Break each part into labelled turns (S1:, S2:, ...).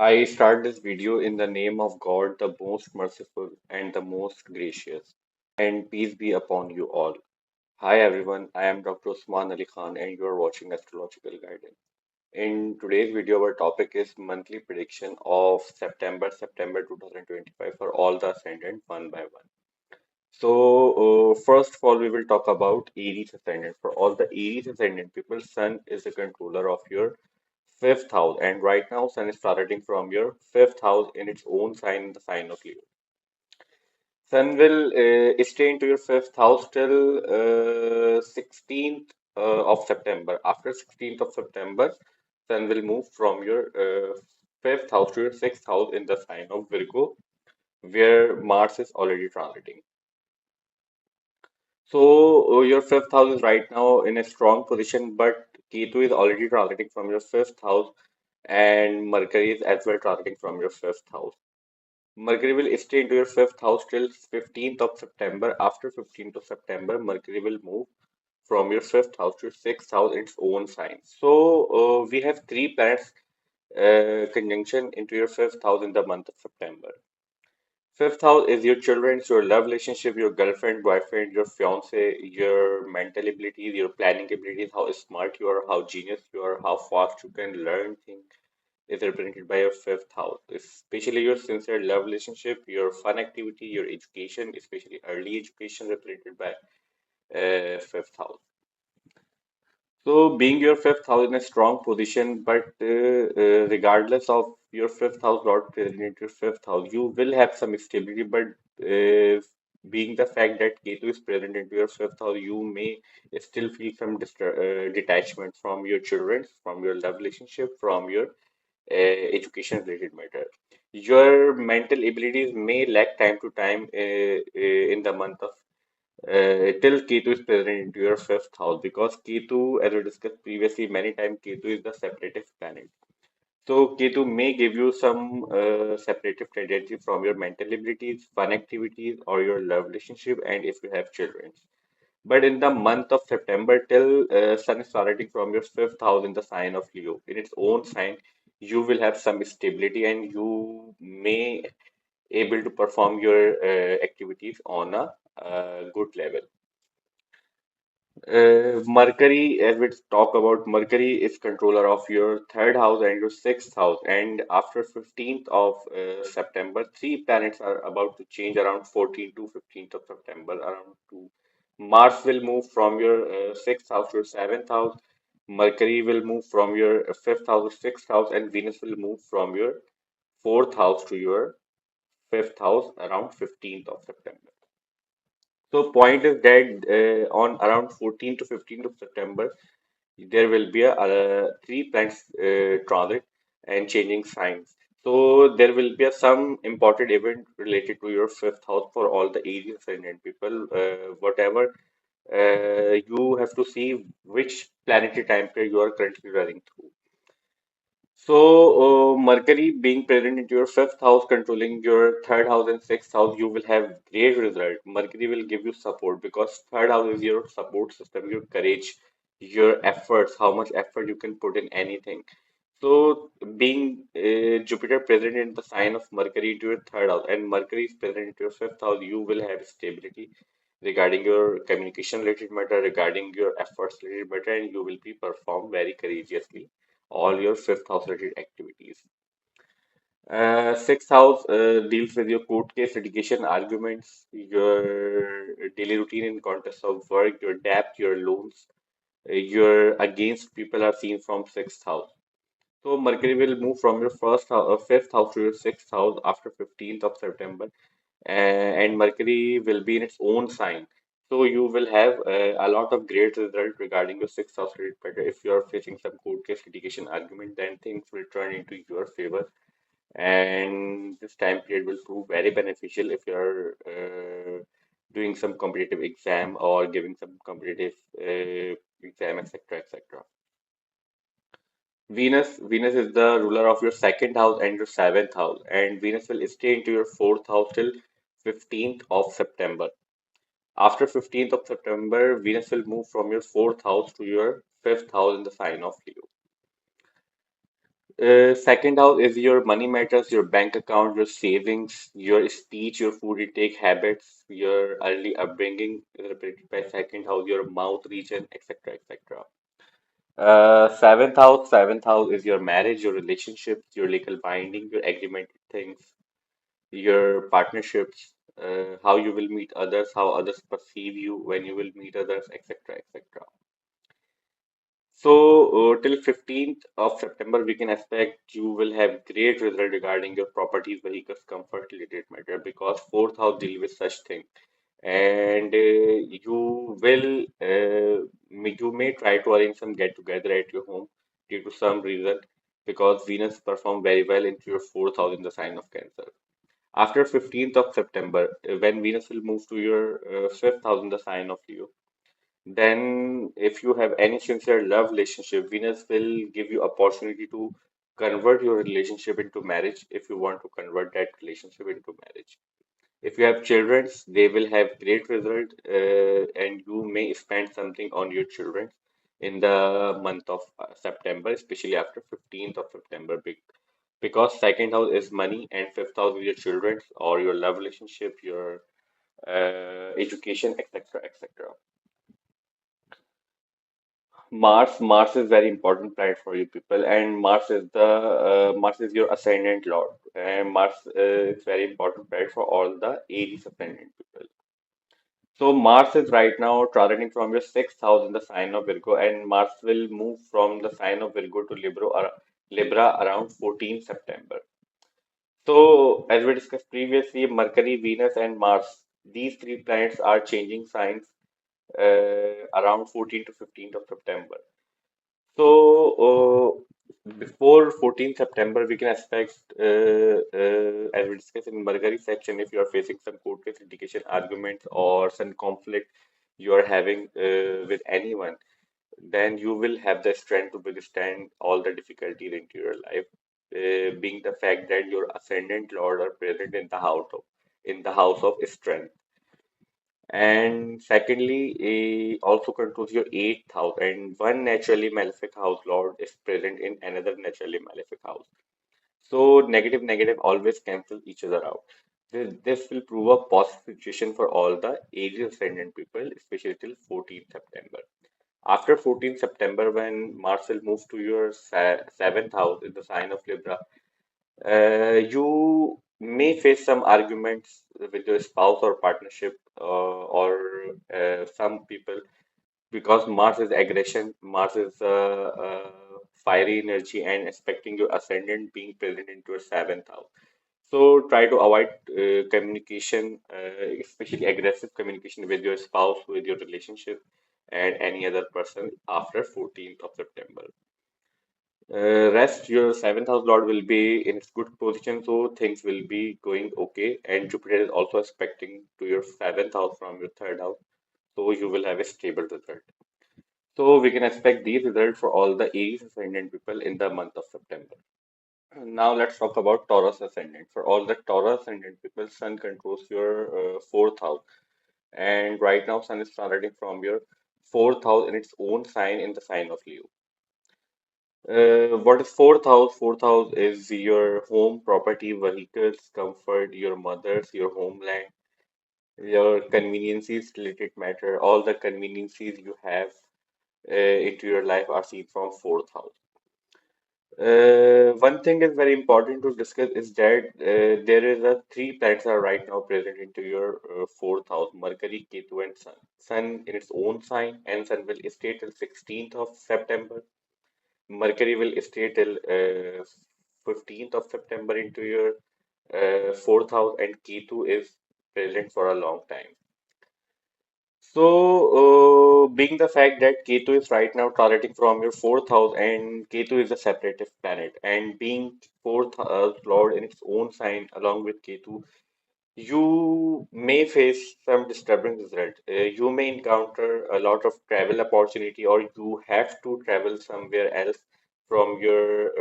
S1: I start this video in the name of God, the most merciful and the most gracious, and peace be upon you all. Hi everyone, I am Dr. Usman Ali Khan, and you are watching Astrological Guidance. In today's video, our topic is monthly prediction of September 2025 for all the ascendant one by one. First of all, we will talk about Aries ascendant. For all the Aries ascendant people, Sun is the controller of your fifth house, and right now, Sun is starting from your fifth house in its own sign, the sign of Leo. Sun will stay into your fifth house till 16th of September. After 16th of September, Sun will move from your fifth house to your sixth house in the sign of Virgo, where Mars is already transiting. Your fifth house is right now in a strong position, but Ketu is already transiting from your fifth house, and Mercury is as well transiting from your fifth house. Mercury will stay into your fifth house till 15th of September. After 15th of September, Mercury will move from your fifth house to your sixth house in its own sign. We have three planets conjunction into your fifth house in the month of September. Fifth house is your children, your love relationship, your girlfriend, boyfriend, your fiance, your mental abilities, your planning abilities, how smart you are, how genius you are, how fast you can learn things is represented by your fifth house, especially your sincere love relationship, your fun activity, your education, especially early education, represented by fifth house. So, being your fifth house in a strong position, but regardless of your fifth house Lord present in your fifth house, you will have some stability. But being the fact that Ketu is present into your fifth house, you may still feel some detachment from your children, from your love relationship, from your education related matter. Your mental abilities may lack time to time in the month of till Ketu is present into your fifth house, because Ketu, as we discussed previously many times, Ketu is the separative planet. So Ketu may give you some separative tendency from your mental abilities, fun activities, or your love relationship, and if you have children. But in the month of September, till Sun is starting from your fifth house in the sign of Leo, in its own sign, you will have some stability, and you may able to perform your activities on a good level. Mercury, as we talk about, Mercury is controller of your third house and your sixth house. And after 15th of September, three planets are about to change around 14th to 15th of September. Around two, Mars will move from your sixth house to your seventh house. Mercury will move from your fifth house to sixth house, and Venus will move from your fourth house to your fifth house around 15th of September. So point is that on around 14th to 15th of September, there will be a three planets transit and changing signs. So there will be some important event related to your fifth house for all the Aries ascendant people. Whatever you have to see which planetary time period you are currently running through. Mercury being present into your fifth house, controlling your third house and sixth house, you will have great result. Mercury will give you support, because third house is your support system, your courage, your efforts, how much effort you can put in anything. So, being Jupiter present in the sign of Mercury into your third house, and Mercury is present into your fifth house, you will have stability regarding your communication related matter, regarding your efforts related matter, and you will be perform very courageously all your fifth house related activities. Sixth house deals with your court case, litigation, arguments, your daily routine in context of work, your debt, your loans, your against people are seen from sixth house. So Mercury will move from your fifth house to your sixth house after 15th of September, and Mercury will be in its own sign. So you will have a lot of great result regarding your sixth house related matter. If you are facing some court case litigation argument, then things will turn into your favor, and this time period will prove very beneficial if you are doing some competitive exam or giving some competitive exam, etc., etc. Venus is the ruler of your second house and your seventh house, and Venus will stay into your fourth house till 15th of September. After 15th of September, Venus will move from your fourth house to your fifth house in the sign of Leo. Second house is your money matters, your bank account, your savings, your speech, your food intake habits, your early upbringing is represented by second house, your mouth region, etc., etc. Seventh house is your marriage, your relationships, your legal binding, your agreement things, your partnerships, how you will meet others, how others perceive you when you will meet others, etc., etc. So, till 15th of September, we can expect you will have great result regarding your properties, vehicles, comfort related matter because fourth house deal with such thing. And you may try to arrange some get together at your home due to some reason because Venus perform very well into your fourth house in the sign of Cancer. After 15th of September, when Venus will move to your fifth house in the sign of Leo, then if you have any sincere love relationship, Venus will give you opportunity to convert your relationship into marriage if you want to convert that relationship into marriage. If you have children, they will have great result, and you may spend something on your children in the month of September, especially after 15th of September, because second house is money and fifth house is your children or your love relationship, your education, etc., etc. Mars is very important planet for you people, and Mars is your ascendant lord, and Mars is very important planet for all the Aries ascendant people. So Mars is right now transiting from your sixth house in the sign of Virgo, and Mars will move from the sign of Virgo to Libra around 14 September. So as we discussed previously, Mercury, Venus, and Mars, these three planets are changing signs around 14 to 15th of September. So, before 14th September, we can expect, as we discussed in Margari section, if you are facing some court case litigation arguments or some conflict you are having with anyone, then you will have the strength to withstand all the difficulties into your life, being the fact that your ascendant lord are present in the house of strength. And secondly, it also controls your eighth house, and one naturally malefic house lord is present in another naturally malefic house. So negative always cancel each other out. This will prove a positive situation for all the Aries ascendant people, especially till 14th September. After 14th September, when Mars will move to your seventh house in the sign of Libra, you may face some arguments with your spouse or partnership, or some people, because Mars is aggression, Mars is fiery energy, and expecting your ascendant being present into your seventh house. So try to avoid communication, especially aggressive communication with your spouse, with your relationship, and any other person after 14th of September. Rest, your seventh house lord will be in its good position, so things will be going okay. And Jupiter is also expecting to your seventh house from your third house, so you will have a stable result. So we can expect these results for all the Aries ascendant people in the month of September. Now let's talk about Taurus ascendant. For all the Taurus ascendant people, Sun controls your fourth house, and right now Sun is transiting from your fourth house in its own sign in the sign of Leo. What is fourth house? Fourth house is your home, property, vehicles, comfort, your mothers, your homeland, your conveniences related matter. All the conveniences you have into your life are seen from fourth house. One thing is very important to discuss is that there is a three planets are right now present into your fourth house: Mercury, Ketu, and Sun. Sun in its own sign, and Sun will stay till 16th of September. Mercury will stay till 15th of September into your fourth house, and Ketu is present for a long time. So, being the fact that Ketu is right now transiting from your fourth house, and Ketu is a separative planet, and being fourth house lord in its own sign along with Ketu, you may face some disturbing result. You may encounter a lot of travel opportunity, or you have to travel somewhere else from your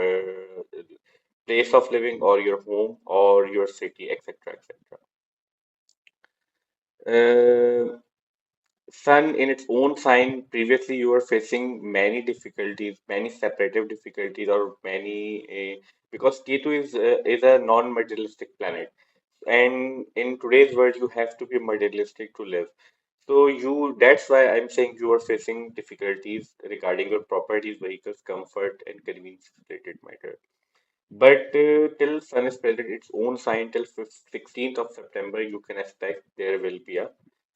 S1: place of living, or your home, or your city, etc., etc. Sun in its own sign, previously you were facing many difficulties, many separative difficulties, or because Ketu is a non-materialistic planet, and in today's world you have to be materialistic to live. So that's why I'm saying you are facing difficulties regarding your properties, vehicles, comfort, and convenience related matter. But till Sun is present its own sign till 16th of September, you can expect there will be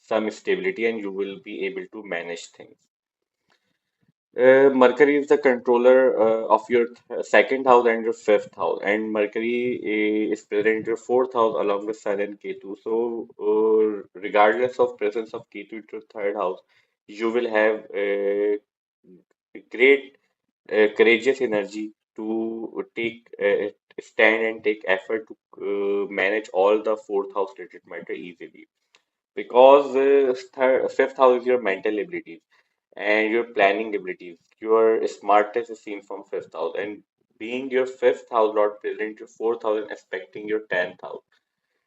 S1: some stability and you will be able to manage things. Mercury is the controller of your second house and your fifth house, and Mercury is present in your fourth house along with Sun and Ketu. So, regardless of presence of Ketu in your third house, you will have a great courageous energy to take stand and take effort to manage all the fourth house related matter easily. Because fifth house is your mental abilities and your planning abilities. Your smartness is seen from fifth house, and being your fifth house Lord present your fourth house and aspecting your tenth house,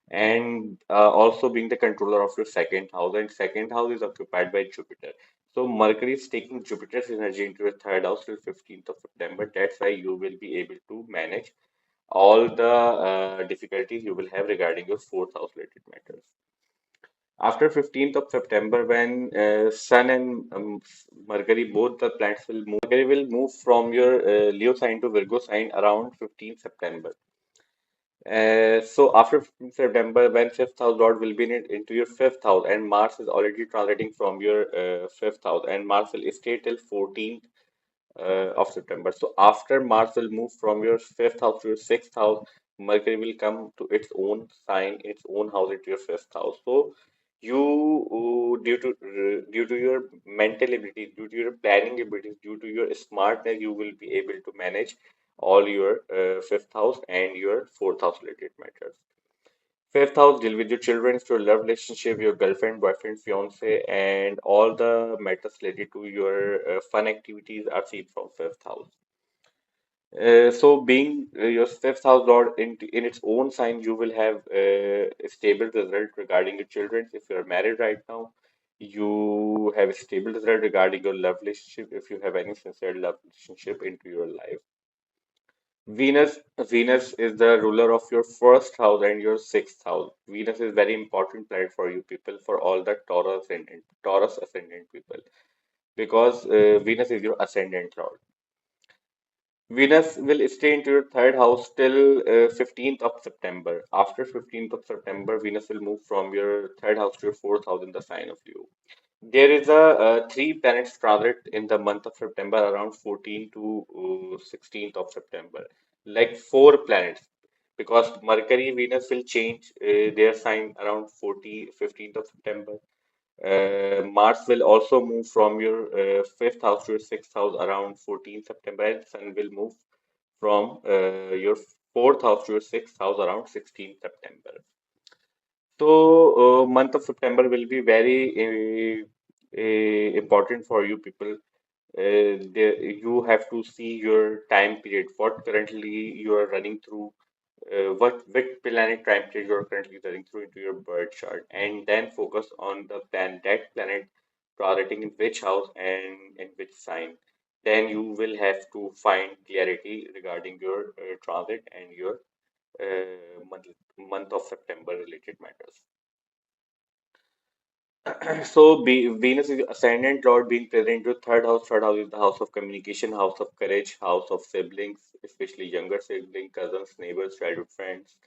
S1: and also being the controller of your second house, and second house is occupied by Jupiter. So Mercury is taking Jupiter's energy into your third house till 15th of September. That's why you will be able to manage all the difficulties you will have regarding your fourth house related matters. After 15th of September, when Sun and Mercury, both the planets will move, Mercury will move from your Leo sign to Virgo sign around 15th September. So after 15th September, when fifth house Lord will be into your fifth house, and Mars is already transiting from your fifth house, and Mars will stay till 14th of September. So after Mars will move from your fifth house to your sixth house, Mercury will come to its own sign, its own house into your fifth house. So due to your mental abilities, due to your planning abilities, due to your smartness, you will be able to manage all your fifth house and your fourth house related matters. Fifth house deal with your children, your love relationship, your girlfriend, boyfriend, fiance, and all the matters related to your fun activities are seen from fifth house. So being your fifth house lord in its own sign, you will have a stable result regarding your children. If you are married right now, you have a stable result regarding your love relationship. If you have any sincere love relationship into your life. Venus is the ruler of your first house and your sixth house. Venus is very important planet for you people, for all the Taurus ascendant people, because Venus is your ascendant lord. Venus will stay into your third house till 15th of September. After 15th of September, Venus will move from your third house to your fourth house in the sign of Leo. There is a three planets transit in the month of September around 14 to 16th of September. Like four planets, because Mercury, Venus will change their sign around 15th of September. Mars will also move from your fifth house to your sixth house around 14th September, and Sun will move from your fourth house to your sixth house around 16th September. So, month of September will be very important for you people. You have to see your time period, what currently you are running through, what which planet time period you are currently running through into your birth chart, and then focus on the planet transiting in which house and in which sign. Then you will have to find clarity regarding your transit and your month of September related matters. So Venus is ascendant lord being present in your third house. Third house is the house of communication, house of courage, house of siblings, especially younger siblings, cousins, neighbors, childhood friends.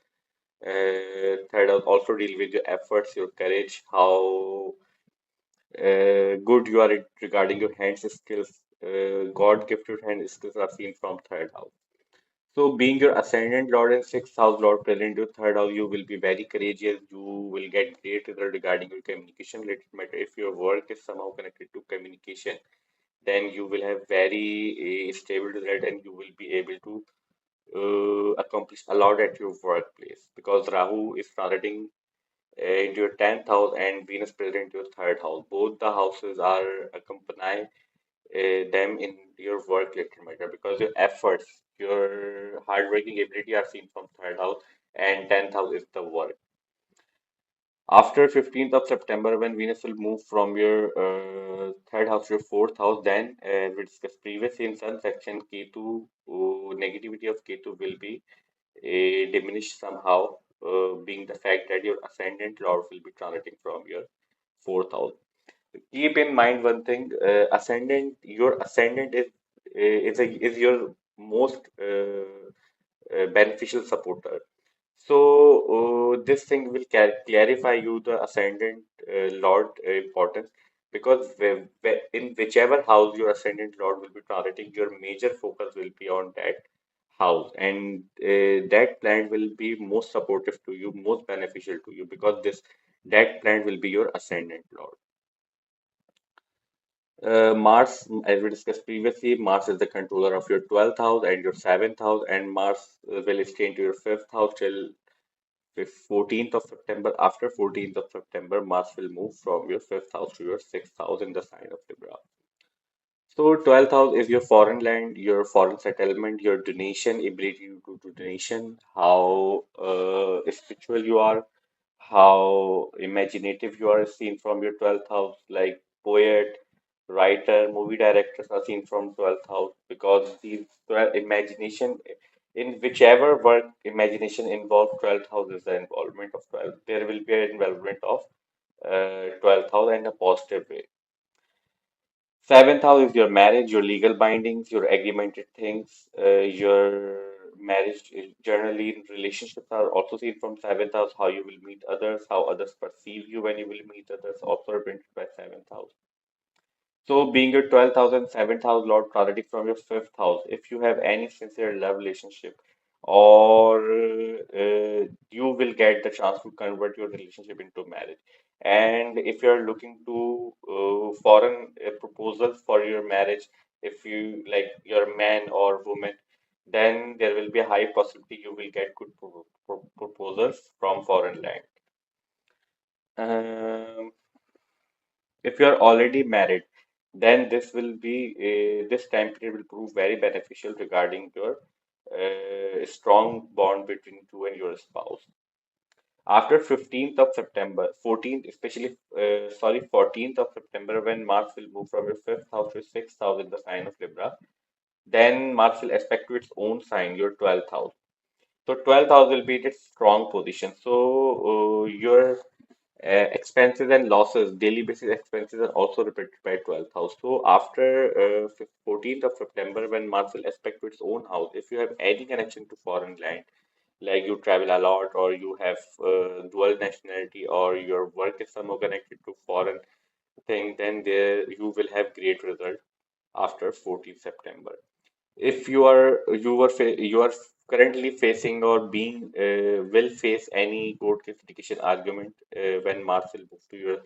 S1: Third house also deal with your efforts, your courage, how good you are regarding your hands skills. God gifted hand skills are seen from third house. So, being your ascendant lord and sixth house lord present in your third house, you will be very courageous. You will get great result regarding your communication related matter. If your work is somehow connected to communication, then you will have very stable result and you will be able to accomplish a lot at your workplace, because Rahu is transiting into your 10th house and Venus present into your third house. Both the houses are accompany them in your work related matter, because your efforts, your hard working ability are seen from third house, and 10th house is the work. After 15th of September, when Venus will move from your third house to your fourth house, then as we discussed previously in Sun section, Ketu, negativity of Ketu will be diminished somehow, being the fact that your ascendant Lord will be transiting from your fourth house. Keep in mind one thing, your ascendant is your most beneficial supporter. So this thing will clarify you the ascendant lord importance, because in whichever house your ascendant lord will be transiting, your major focus will be on that house, and that planet will be most supportive to you, most beneficial to you, because this that planet will be your ascendant lord. Mars, as we discussed previously, Mars is the controller of your 12th house and your 7th house, and Mars will stay into your 5th house till 14th of September. After 14th of September, Mars will move from your 5th house to your 6th house in the sign of Libra. So 12th house is your foreign land, your foreign settlement, your donation, ability to do donation, how spiritual you are, how imaginative you are is seen from your 12th house, like poet, writer, movie directors are seen from 12th house, because these 12 imagination, in whichever work imagination involves 12th house is the involvement of 12. There will be an involvement of 12th house in a positive way. Seventh house is your marriage, your legal bindings, your agreemented things, your marriage. Generally, relationships are also seen from seventh house, how you will meet others, how others perceive you when you will meet others, also represented by seventh house. So, being your 12th house and 7th house Lord transiting from your 5th house, if you have any sincere love relationship, or you will get the chance to convert your relationship into marriage. And if you're looking to foreign proposals for your marriage, if you like you're a man or woman, then there will be a high possibility you will get good proposals from foreign land. Um, if you are already married, then this time period will prove very beneficial regarding your strong bond between you and your spouse. After 15th of September, 14th, especially, 14th of September, when Mars will move from your fifth house to sixth house in the sign of Libra, then Mars will aspect to its own sign, your 12th house. So 12th house will be its strong position. So your expenses and losses, daily basis expenses are also repeated by 12th house. So after 14th of September, when Mars will aspect to its own house, if you have any connection to foreign land, like you travel a lot, or you have dual nationality, or your work is somehow connected to foreign thing, then there you will have great result after 14th September. If you are currently facing or being will face any court case litigation argument when Mars will move to your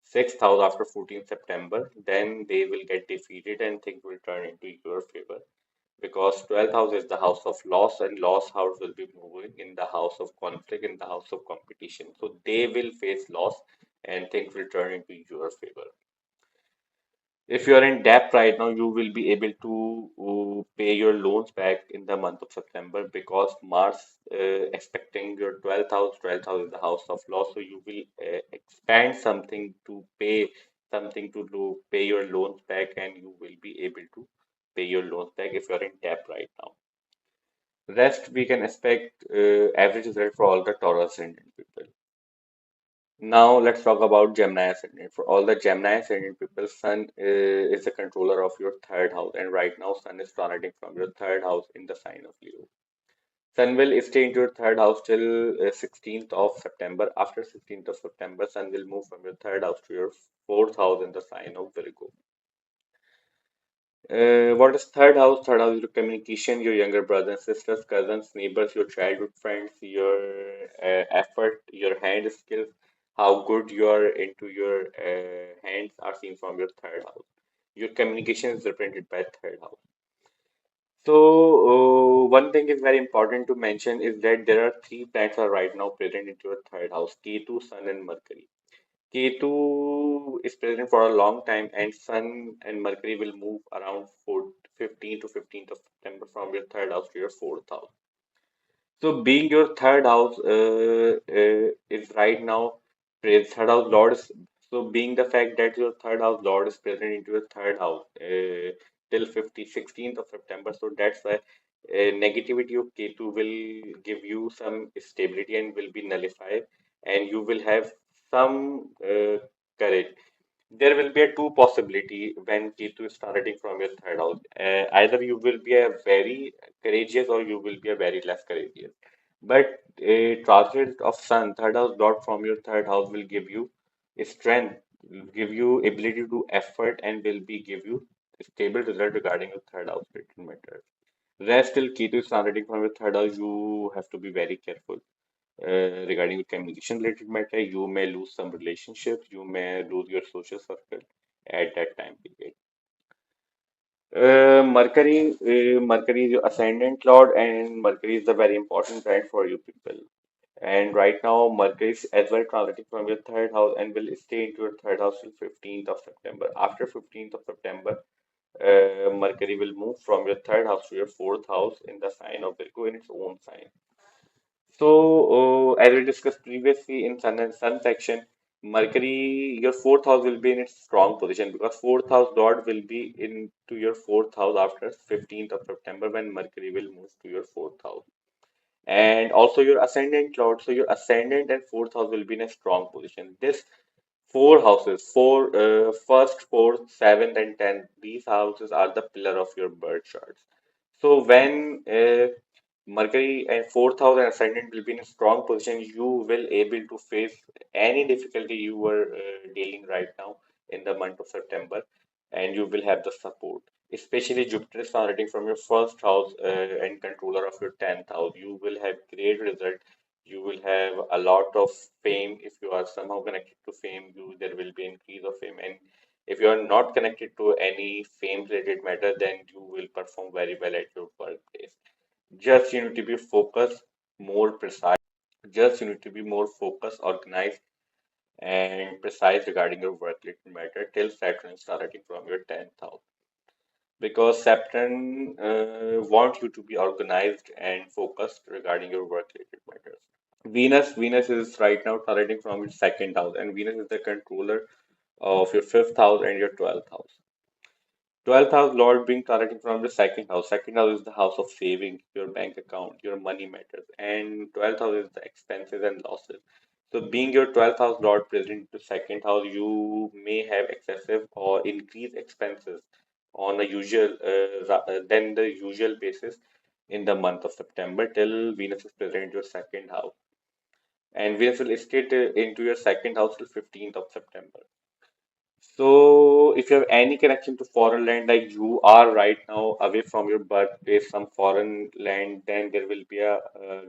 S1: sixth house after 14th September, then they will get defeated and things will turn into your favor, because 12th house is the house of loss, and loss house will be moving in the house of conflict, in the house of competition. So they will face loss and things will turn into your favor. If you are in debt right now, you will be able to pay your loans back in the month of September, because Mars expecting your 12th house. 12th house is the house of loss, so you will expand something to pay something to pay your loans back, and you will be able to pay your loans back if you are in debt right now. Rest we can expect average result for all the Taurus ascendant people. Now let's talk about Gemini ascendant. For all the Gemini ascendant people, Sun is the controller of your third house, and right now Sun is transiting from your third house in the sign of Leo. Sun will stay in your third house till 16th of September. After 16th of September, Sun will move from your third house to your fourth house in the sign of Virgo. What is third house? Third house is your communication, your younger brothers, sisters, cousins, neighbors, your childhood friends, your effort, your hand skills, how good you are into your hands are seen from your third house. Your communication is represented by third house. So, one thing is very important to mention is that there are three planets are right now present into your third house: Ketu, Sun, and Mercury. Ketu is present for a long time, and Sun and Mercury will move around 15 to 15th of September from your third house to your fourth house. So, being your third house is right now. Third house Lord is, so being the fact that your third house Lord is present into your third house till 16th of September, so that's why negativity of Ketu will give you some stability and will be nullified, and you will have some courage. There will be a two possibility when Ketu is starting from your third house. Either you will be a very courageous or you will be a very less courageous. But a transit of Sun, third house dot from your third house will give you strength, will give you ability to effort, and will be give you stable result regarding your third house related matters. Rest still Ketu is transiting from your third house, you have to be very careful regarding your communication related matter. You may lose some relationships, you may lose your social circle at that time period. Mercury is your ascendant lord, and Mercury is a very important planet for you people. And right now, Mercury is as well transiting from your third house and will stay into your third house till 15th of September. After 15th of September, Mercury will move from your third house to your fourth house in the sign of Virgo in its own sign. So, as we discussed previously in Sun and Sun section, Mercury, your fourth house will be in its strong position because fourth house Lord will be into your fourth house after 15th of September when Mercury will move to your fourth house. And also your ascendant Lord, so your ascendant and fourth house will be in a strong position. This four houses, first, fourth, seventh, and tenth, these houses are the pillar of your birth charts. So when Mercury and fourth house and ascendant will be in a strong position, you will able to face any difficulty you were dealing right now in the month of September, and you will have the support. Especially Jupiter is starting from your first house and controller of your 10th house. You will have great result. You will have a lot of fame if you are somehow connected to fame. You there will be increase of fame, and if you are not connected to any fame related matter, then you will perform very well at your workplace. Just you need to be focused, more precise. Just you need to be more focused, organized, and precise regarding your work related matter till Saturn is starting from your 10th house. Because Saturn wants you to be organized and focused regarding your work related matters. Venus is right now starting from its second house, and Venus is the controller of your fifth house and your 12th house. 12th house Lord being starting from the second house. Second house is the house of saving, your bank account, your money matters, and 12th house is the expenses and losses. So, being your 12th house Lord present to second house, you may have excessive or increased expenses on a usual than the usual basis in the month of September till Venus is present in your second house, and Venus will stay into your second house till 15th of September. So, if you have any connection to foreign land, like you are right now away from your birthplace, some foreign land, then there will be a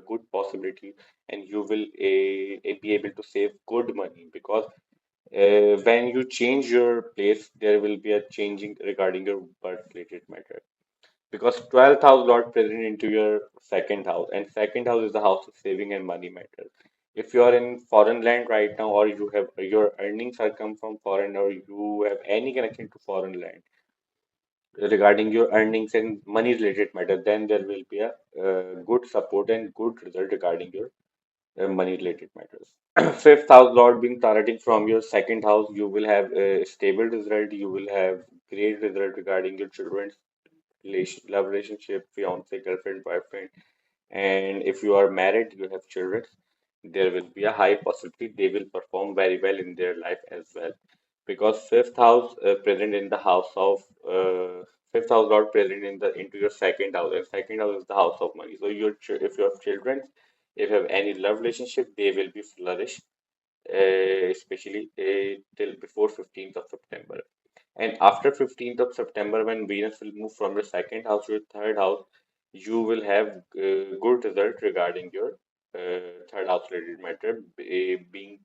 S1: good possibility, and you will be able to save good money because when you change your place, there will be a changing regarding your birth related matter because 12th house Lord present into your second house, and second house is the house of saving and money matters. If you are in foreign land right now, or you have your earnings are come from foreign, or you have any connection to foreign land regarding your earnings and money related matter, then there will be a good support and good result regarding your money related matters. Fifth house Lord being targeting from your second house, you will have a stable result. You will have great result regarding your children's love relationship, fiance, girlfriend, boyfriend, and if you are married, you have children, there will be a high possibility they will perform very well in their life as well. Because fifth house present in the house of fifth house Lord present in the into your second house, and second house is the house of money. So if you have children, if you have any love relationship, they will be flourish, especially till before 15th of September. And after 15th of September, when Venus will move from your second house to your third house, you will have good result regarding your third house related matter, being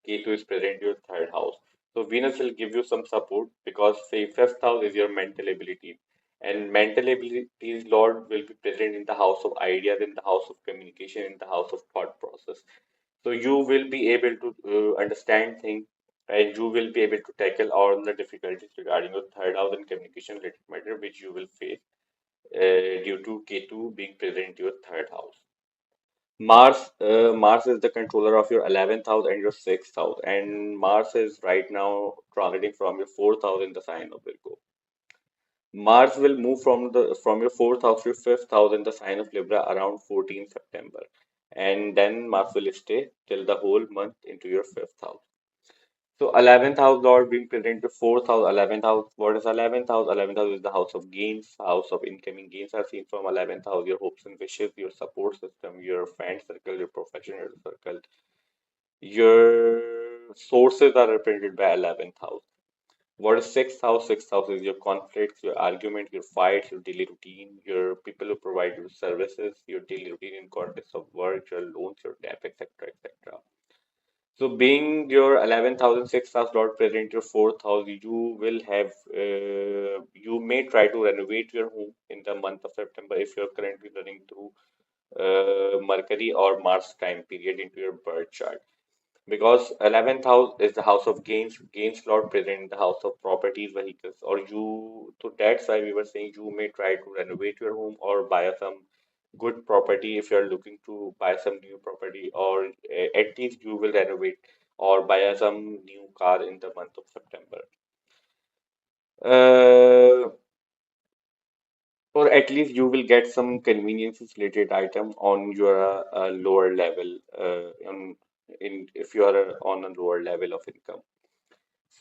S1: Ketu is present in your third house. So Venus will give you some support because say fifth house is your mental ability, and mental abilities Lord will be present in the house of ideas, in the house of communication, in the house of thought process. So you will be able to understand things, and you will be able to tackle all the difficulties regarding your third house and communication related matter which you will face due to Ketu being present in your third house. Mars is the controller of your 11th house and your 6th house, and Mars is right now transiting from your 4th house in the sign of Virgo. Mars will move from your 4th house to your 5th house in the sign of Libra around 14 September, and then Mars will stay till the whole month into your 5th house. So 11th house Lord being present to 4th house, 11th house. What is 11th house? 11th house is the house of gains, house of incoming gains are seen from 11th house. Your hopes and wishes, your support system, your friend circle, your professional circle, your sources are represented by 11th house. What is sixth house? Sixth house is your conflicts, your argument, your fights, your daily routine, your people who provide you services, your daily routine in context of work, your loans, your debt, etc., etc. So, being your 11th house and sixth house Lord present your fourth house, you may try to renovate your home in the month of September if you're currently running through Mercury or Mars time period into your birth chart, because 11th house is the house of gains lord present in the house of properties, vehicles, or you. So that's why we were saying you may try to renovate your home or buy some good property if you're looking to buy some new property, or at least you will renovate or buy some new car in the month of September. Uh, or at least you will get some conveniences related item on your lower level, in if you are on a lower level of income.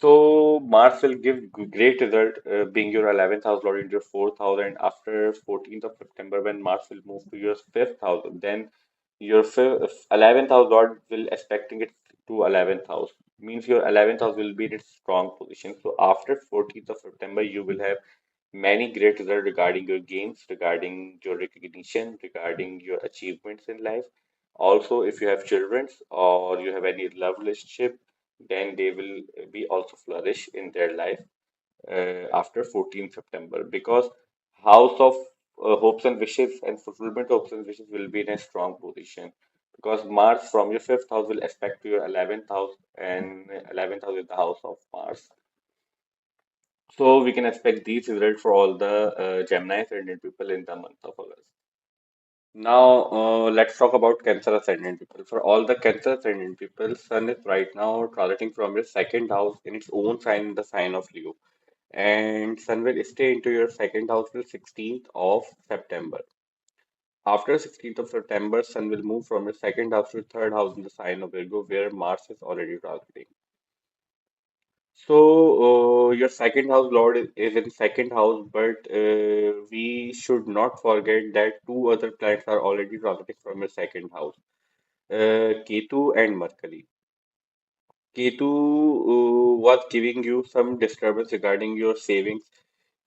S1: So Mars will give great result, being your 11th house lord into your 4th house, and after 14th of September when Mars will move to your 5th house, then your 11th house lord will expecting it to 11th house, means your 11th house will be in its strong position. So after 14th of September you will have many great results regarding your gains, regarding your recognition, regarding your achievements in life. Also, if you have children or you have any love relationship, then they will be also flourish in their life after 14th September, because house of hopes and wishes and fulfillment of hopes and wishes will be in a strong position, because Mars from your fifth house will aspect to your 11th house, and 11th house is the house of Mars. So we can expect these results for all the Gemini ascendant people in the month of August. Now, let's talk about Cancer ascendant people. For all the Cancer ascendant people, Sun is right now transiting from your second house in its own sign, the sign of Leo. And Sun will stay into your second house till 16th of September. After 16th of September, Sun will move from your second house to your third house in the sign of Virgo, where Mars is already transiting. So, your second house lord is in second house, but we should not forget that two other planets are already transiting from your second house, Ketu and Mercury. Ketu was giving you some disturbance regarding your savings,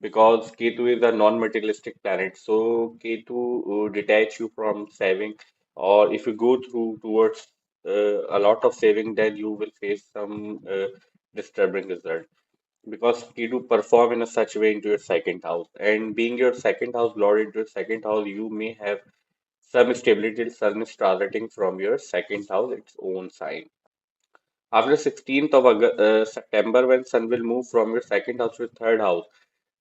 S1: because Ketu is a non-materialistic planet. So Ketu detach you from saving, or if you go through towards a lot of saving, then you will face some disturbing result, because Ketu perform in a such way into your second house, and being your second house lord into your second house, you may have some stability. Sun is transiting from your second house, its own sign. After 16th of September, when Sun will move from your second house to your third house,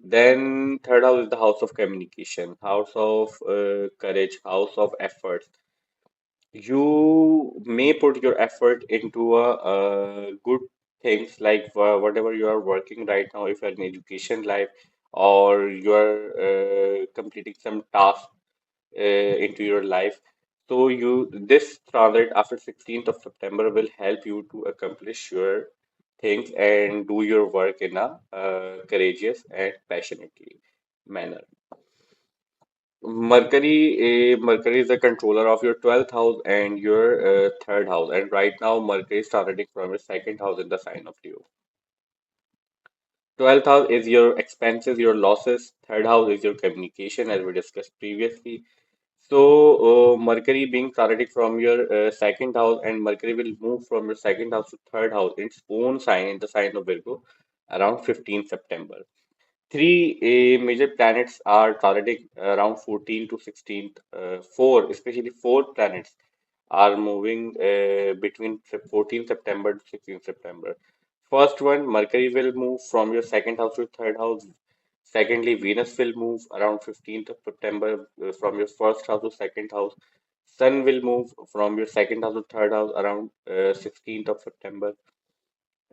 S1: then third house is the house of communication, house of courage, house of efforts. You may put your effort into a good things, like whatever you are working right now, if you're in education life or you are completing some task into your life. So you this transit after 16th of September will help you to accomplish your things and do your work in a courageous and passionately manner. Mercury is the controller of your 12th house and your third house, and right now Mercury is transiting from your second house in the sign of Leo. 12th house is your expenses, your losses. Third house is your communication, as we discussed previously. So, Mercury being transiting from your second house, and Mercury will move from your second house to third house in its own sign, in the sign of Virgo, around 15th September. Three major planets are transiting around 14 to 16th. Four, especially four planets, are moving between 14th September to 16th September. First one, Mercury will move from your second house to third house. Secondly, Venus will move around 15th of September from your first house to second house. Sun will move from your second house to third house around 16th of September,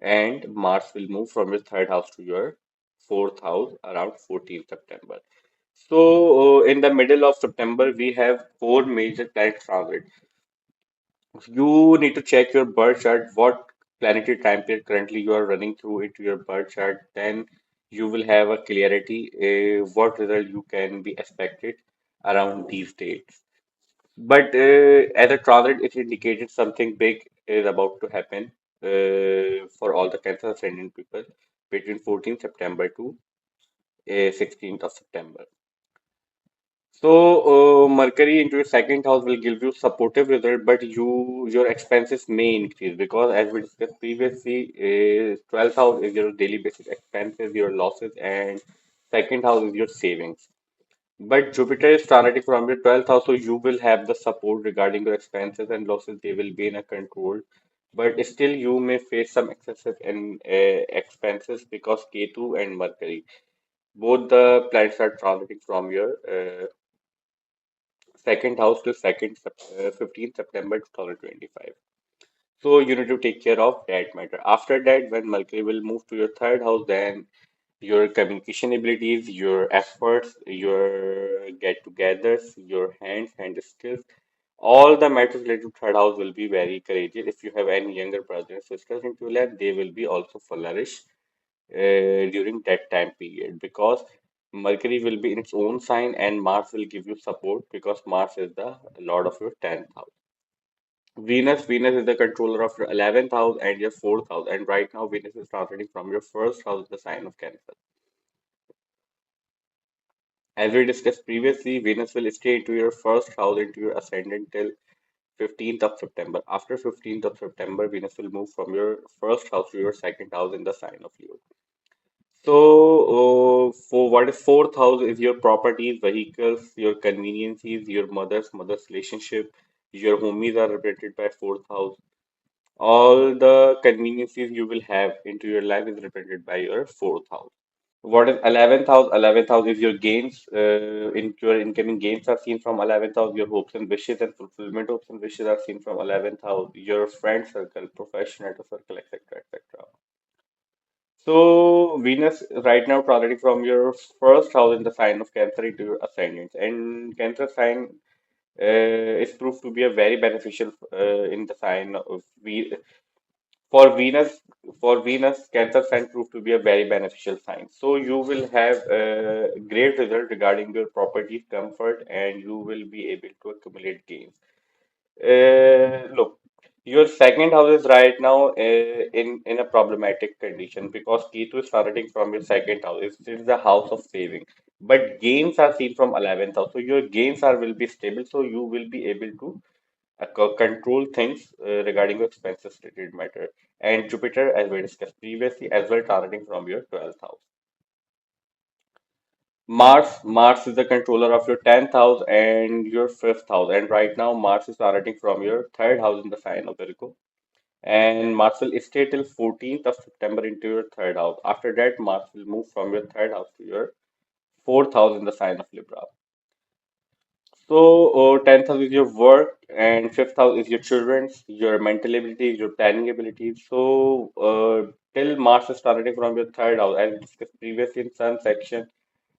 S1: and Mars will move from your third house to your fourth house around 14th September. So, in the middle of September, we have four major planet transit. You need to check your birth chart, what planetary time period currently you are running through into your birth chart. Then you will have a clarity what result you can be expected around these dates. But as a transit, it indicated something big is about to happen for all the Cancer ascendant people between 14th September to 16th of September. So, Mercury into your second house will give you supportive result, but your expenses may increase because, as we discussed previously, 12th house is your daily basis expenses, your losses, and second house is your savings. But Jupiter is transiting from your 12th house, so you will have the support regarding your expenses and losses. They will be in a control. But still, you may face some excessive expenses because Ketu and Mercury, both the planets are transiting from your second house to 15th September 2025. So you need to take care of that matter. After that, when Mercury will move to your third house, then your communication abilities, your efforts, your get-togethers, your hand skills, all the matters related to third house will be very courageous. If you have any younger brothers and sisters into your life, they will be also flourish during that time period because Mercury will be in its own sign and Mars will give you support because Mars is the lord of your 10th house. Venus is the controller of your 11th house and your 4th house. And right now, Venus is transiting from your first house, the sign of Cancer. As we discussed previously, Venus will stay into your first house, into your ascendant till 15th of September. After 15th of September, Venus will move from your first house to your second house in the sign of Leo. So, for what is fourth house is your properties, vehicles, your conveniences, your mother's relationship. Your homies are represented by fourth house. All the conveniences you will have into your life is represented by your fourth house. What is 11th house? 11th house is your gains. In your incoming gains are seen from 11th house. Your hopes and wishes and fulfillment hopes and wishes are seen from 11th house. Your friend circle, professional circle, etc., etc. So Venus right now transiting from your first house in the sign of Cancer into your ascendant, and Cancer sign is proved to be a very beneficial in the sign of for Venus. For Venus, Cancer sign proved to be a very beneficial sign. So you will have a great result regarding your property comfort, and you will be able to accumulate gains. Look, your second house is right now in a problematic condition because Ketu is starting from your second house. It's the house of saving, but gains are seen from 11th house. So your gains are will be stable. So you will be able to control things regarding your expenses related matter. And Jupiter, as we discussed previously, as well targeting from your 12th house. Mars is the controller of your 10th house and your 5th house. And right now, Mars is starting from your third house in the sign of Virgo. And Mars will stay till 14th of September into your third house. After that, Mars will move from your third house to your fourth house in the sign of Libra. So, 10th house is your work, and fifth house is your children's, your mental abilities, your planning abilities. So, till Mars is starting from your third house, as discussed previously in Sun section,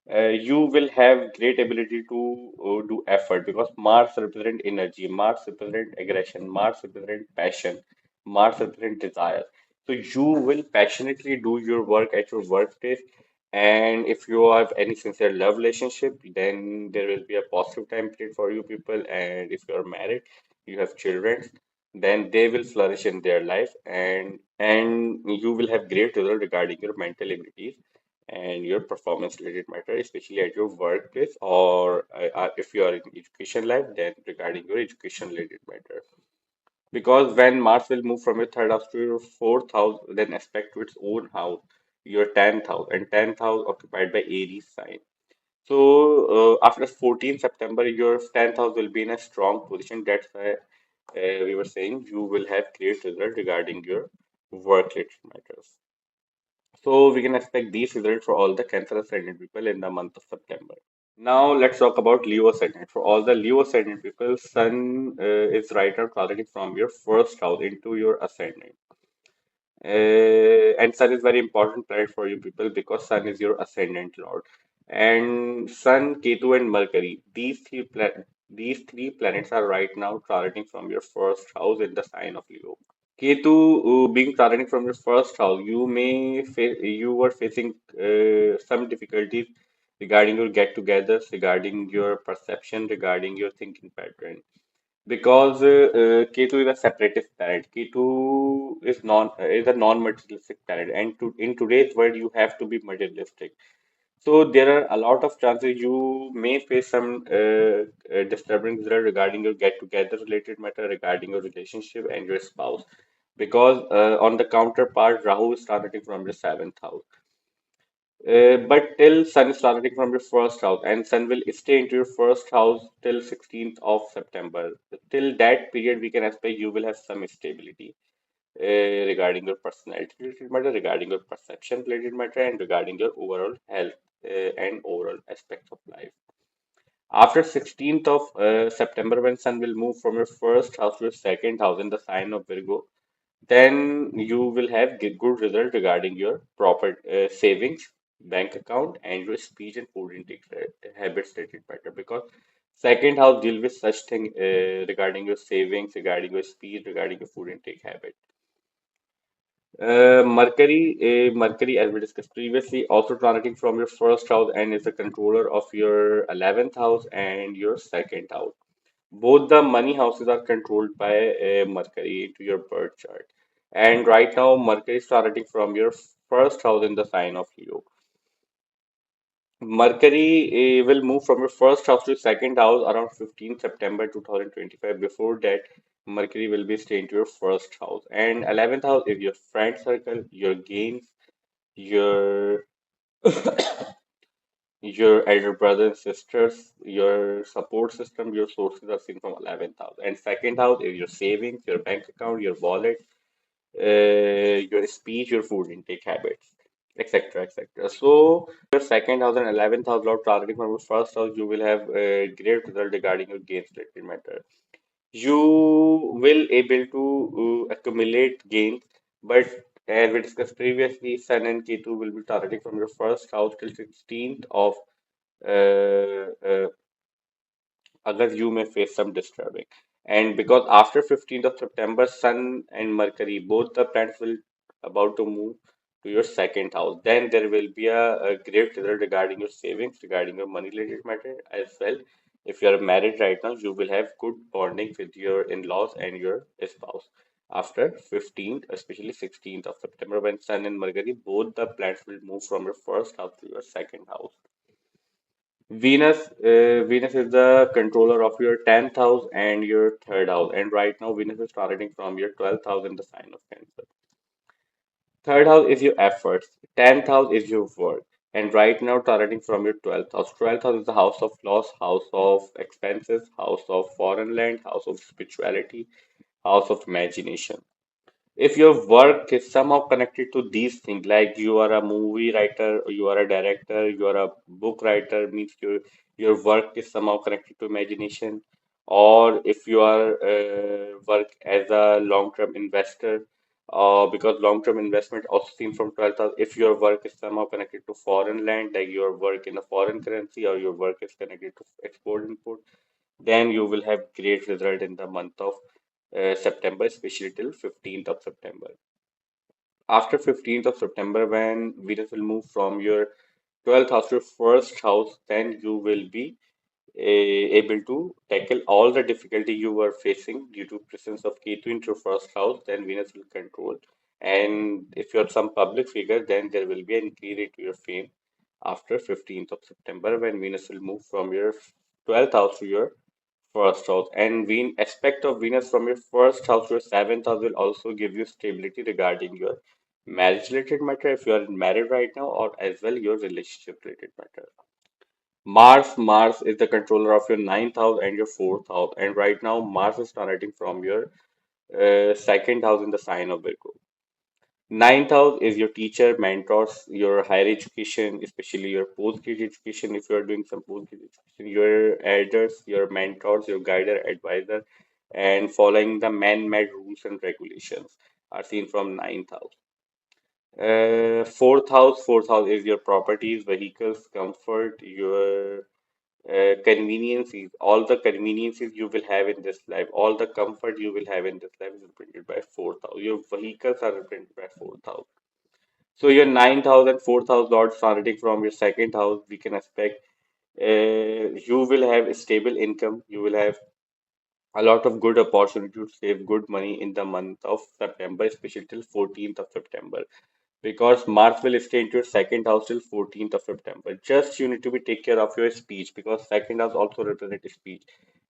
S1: you will have great ability to do effort because Mars represent energy, Mars represent aggression, Mars represent passion, Mars represent desire. So you will passionately do your work at your workplace, and if you have any sincere love relationship, then there will be a positive time period for you people. And if you are married, you have children, then they will flourish in their life, and you will have great result regarding your mental abilities and your performance related matter, especially at your workplace or if you are in education life, then regarding your education related matter. Because when Mars will move from your third house to your fourth house, then aspect to its own house, your 10th house, and 10th house occupied by Aries sign. So after 14th September, your 10th house will be in a strong position. That's why we were saying you will have great result regarding your work related matters. So we can expect these results for all the Cancer ascendant people in the month of September. Now let's talk about Leo ascendant. For all the Leo ascendant people, Sun is right now transiting from your first house into your ascendant. And Sun is very important planet for you people because Sun is your ascendant lord. And Sun, Ketu, and Mercury, these three planets are right now transiting from your first house in the sign of Leo. Ketu, being transiting from your first house, you were facing some difficulties regarding your get-togethers, regarding your perception, regarding your thinking pattern. Because Ketu is a separatist planet. Ketu is a non-materialistic planet, and in today's world, you have to be materialistic. So there are a lot of chances you may face some disturbance regarding your get-together related matter, regarding your relationship and your spouse. Because on the counterpart, Rahu is starting from your seventh house. But till Sun is starting from your first house, and Sun will stay into your first house till 16th of September. Till that period, we can expect you will have some stability regarding your personality related matter, regarding your perception related matter, and regarding your overall health and overall aspects of life. After 16th of September, when Sun will move from your first house to your second house in the sign of Virgo, then you will have good result regarding your proper savings, bank account, and your speech and food intake habits related matter. Because second house deal with such thing regarding your savings, regarding your speech, regarding your food intake habit. Mercury, as we discussed previously, also transiting from your first house and is the controller of your 11th house and your second house. Both the money houses are controlled by Mercury to your birth chart. And right now, Mercury is transiting from your first house in the sign of Leo. Mercury will move from your first house to second house around 15th September 2025. Before that, Mercury will be staying to your first house. And 11th house is your friend circle, your gains, your your elder brothers, sisters, your support system, your sources are seen from 11th house. And second house is your savings, your bank account, your wallet, your speech, your food intake habits, etc. etc. So, your second house and 11th house, Lord targeting from your first house, you will have a great result regarding your gains related matter. You will able to accumulate gains, but as we discussed previously, Sun and Ketu will be targeting from your first house till 16th of uh, uh, August, you may face some disturbing. And because after 15th of September, Sun and Mercury, both the planets will about to move to your second house. Then there will be a great result regarding your savings, regarding your money related matter as well. If you are married right now, you will have good bonding with your in-laws and your spouse. After 15th, especially 16th of September, when Sun and Mercury, both the planets will move from your first house to your second house. Venus is the controller of your 10th house and your third house. And right now, Venus is starting from your 12th house in the sign of Cancer. Third house is your efforts. 10th house is your work. And right now, starting from your 12th house. 12th house is the house of loss, house of expenses, house of foreign land, house of spirituality, house of imagination. If your work is somehow connected to these things, like you are a movie writer, or you are a director, you are a book writer, means your work is somehow connected to imagination, or if you are work as a long-term investor, because long-term investment also seen from 12th house, if your work is somehow connected to foreign land, like your work in a foreign currency, or your work is connected to export import, then you will have great result in the month of September, especially till 15th of September. After 15th of September, when Venus will move from your 12th house to your first house, then you will be able to tackle all the difficulty you were facing due to presence of Ketu into your first house, then Venus will control. And if you're some public figure, then there will be an increase to your fame after 15th of September when Venus will move from your 12th house to your first house. And aspect of Venus from your first house to your seventh house will also give you stability regarding your marriage related matter if you are married right now, or as well your relationship related matter. Mars is the controller of your ninth house and your fourth house. And right now, Mars is transiting from your second house in the sign of Virgo. Ninth house is your teacher, mentors, your higher education, especially your postgraduate education. If you are doing some postgraduate education, your elders, your mentors, your guider, advisor, and following the man-made rules and regulations are seen from ninth house. Fourth house is your properties, vehicles, comfort, your conveniences, all the conveniences you will have in this life, all the comfort you will have in this life is represented by fourth house. Your vehicles are represented by fourth house. So your ninth house and fourth house lords transiting from your second house, we can expect you will have a stable income. You will have a lot of good opportunity to save good money in the month of September, especially till 14th of September. Because Mars will stay into your second house till 14th of September. Just you need to be take care of your speech because second house also represents speech.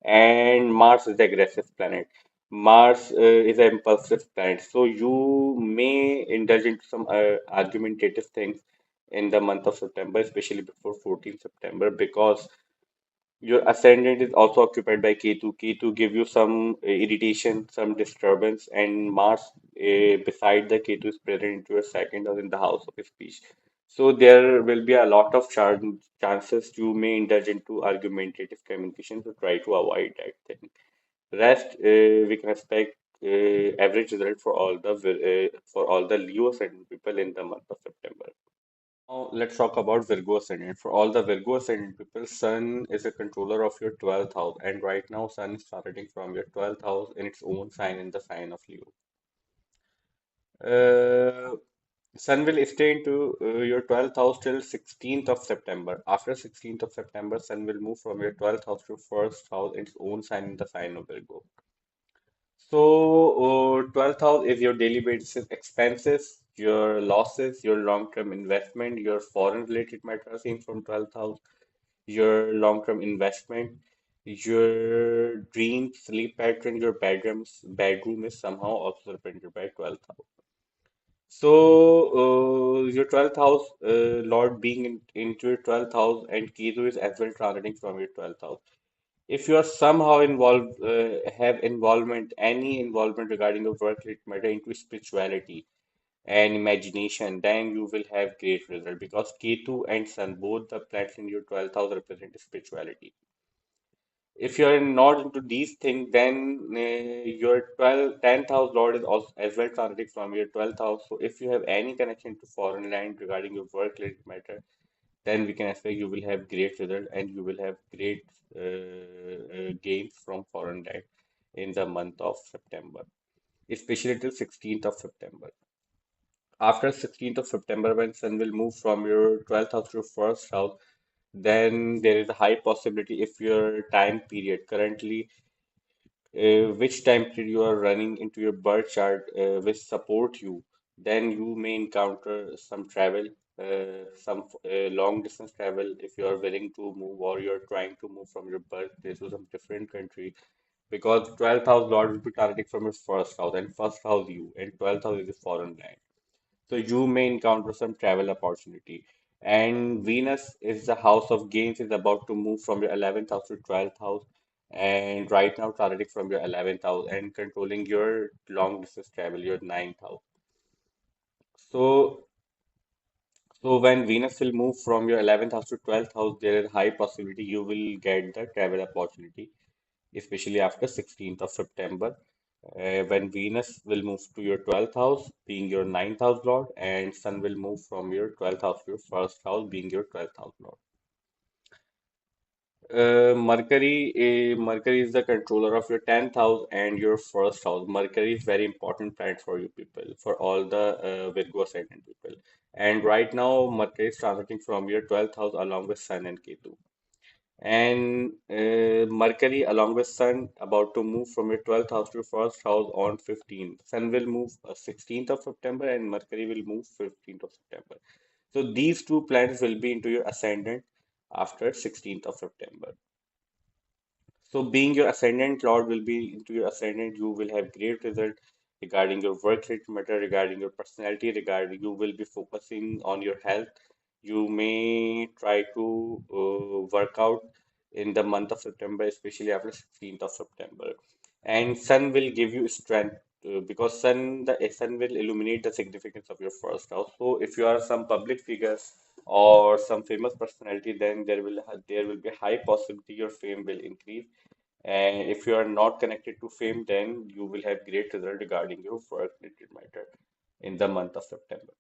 S1: And Mars is the aggressive planet. Mars is an impulsive planet. So you may indulge into some argumentative things in the month of September, especially before 14th September, because your ascendant is also occupied by Ketu. Ketu give you some irritation, some disturbance, and Mars beside the Ketu is present into your second house in the house of speech. So there will be a lot of chances you may indulge into argumentative communication, so try to avoid that thing. Rest, we can expect average result for all the Leo ascendant people in the month of September. Now, let's talk about Virgo ascendant. For all the Virgo ascendant people, Sun is a controller of your 12th house, and right now, Sun is starting from your 12th house in its own sign in the sign of Leo. Uh, Sun will stay into your 12th house till 16th of September. After 16th of September, Sun will move from your 12th house to first house in its own sign in the sign of Virgo. So, 12th house is your daily basis expenses, your losses, your long-term investment, your foreign related matters in from 12th house, your long-term investment, your dream sleep pattern, your bedroom is somehow also represented by 12th house. So, your 12th house, Lord being into your 12th house, and Ketu is as well transiting from your 12th house. If you are somehow involved, have involvement, any involvement regarding your work related matter into spirituality and imagination, then you will have great result because Ketu and Sun, both the planets in your 12th house represent spirituality. If you are not into these things, then your 10th house Lord is also as well transiting from your 12th house. So if you have any connection to foreign land regarding your work related matter, then we can expect you will have great result and you will have great gains from foreign land in the month of September, especially till 16th of September. After 16th of September, when Sun will move from your 12th house to first house, then there is a high possibility if your time period currently which time period you are running into your birth chart which support you, then you may encounter some travel, some long distance travel if you are willing to move or you're trying to move from your birthplace to some different country because 12th house Lord will be targeting from your first house and first house you and 12th house is a foreign land. So you may encounter some travel opportunity. And Venus is the house of gains, is about to move from your 11th house to 12th house. And right now, transiting from your 11th house and controlling your long distance travel, your 9th house. So, so when Venus will move from your 11th house to 12th house, there is high possibility you will get the travel opportunity, especially after 16th of September, when Venus will move to your 12th house, being your 9th house lord, and Sun will move from your 12th house to your first house, being your 12th house lord. Mercury is the controller of your 10th house and your first house. Mercury is very important planet for you people, for all the Virgo ascendant people. And right now, Mercury is transiting from your 12th house along with Sun and Ketu. And Mercury, along with Sun, about to move from your 12th house to first house on 15th. Sun will move 16th of September and Mercury will move 15th of September. So these two planets will be into your ascendant after 16th of September. So being your ascendant Lord will be into your ascendant, you will have great result regarding your work related matter, regarding your personality, regarding you will be focusing on your health. You may try to work out in the month of September, especially after 16th of September. And Sun will give you strength. because sun will illuminate the significance of your first house. So if you are some public figure or some famous personality, then there will be high possibility your fame will increase. And if you are not connected to fame, then you will have great result regarding your work related matter in the month of September.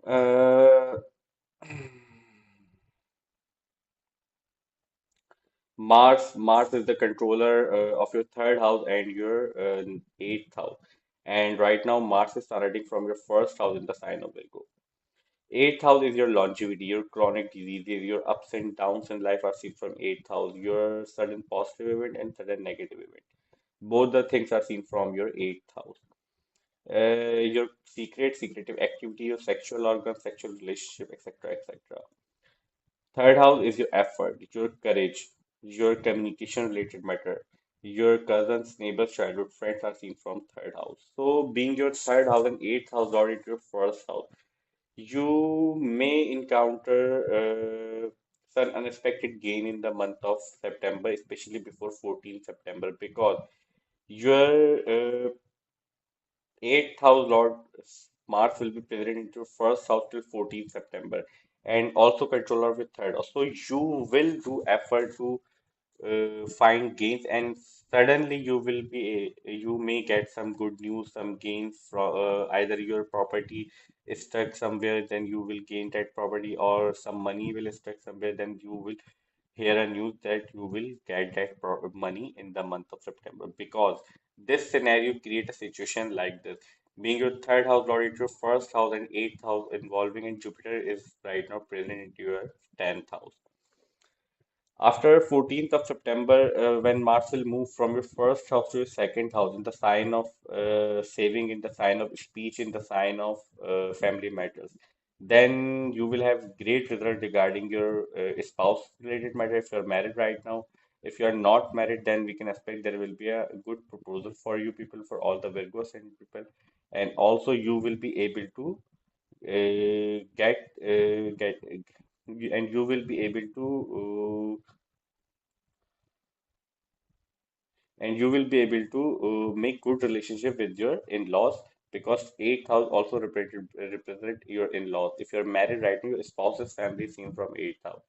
S1: Uh, Mars is the controller of your third house and your eighth house. And right now, Mars is starting from your first house in the sign of Virgo. Eighth house is your longevity, your chronic diseases, your ups and downs in life are seen from eighth house, your sudden positive event and sudden negative event. Both the things are seen from your eighth house. Your secretive activity, your sexual organs, sexual relationship, etc., etc. Third house is your effort, your courage, your communication related matter. Your cousins, neighbors, childhood friends are seen from third house. So, being your third house and eighth house or into your first house, you may encounter some unexpected gain in the month of September, especially before 14th September, because your eighth house Lord Mars will be present into your first house till 14th September, and also controller with third house. So you will do effort to find gains, and suddenly you may get some good news, some gains from either your property is stuck somewhere, then you will gain that property, or some money will stuck somewhere, then you will hear a news that you will get that money in the month of September, because this scenario create a situation like this. Being your third house lord into your first house and eighth house involving in Jupiter is right now present into your 10th house. After 14th of September, when Mars will move from your first house to your second house in the sign of saving, in the sign of speech, in the sign of family matters, then you will have great result regarding your spouse related matter if you're married right now. If you are not married, then we can expect there will be a good proposal for you people, for all the Virgo ascendant people, and also you will be able to get and you will be able to make good relationship with your in-laws, because eighth house also represent your in-laws. If you're married right now, your spouse's family is seen from eighth house.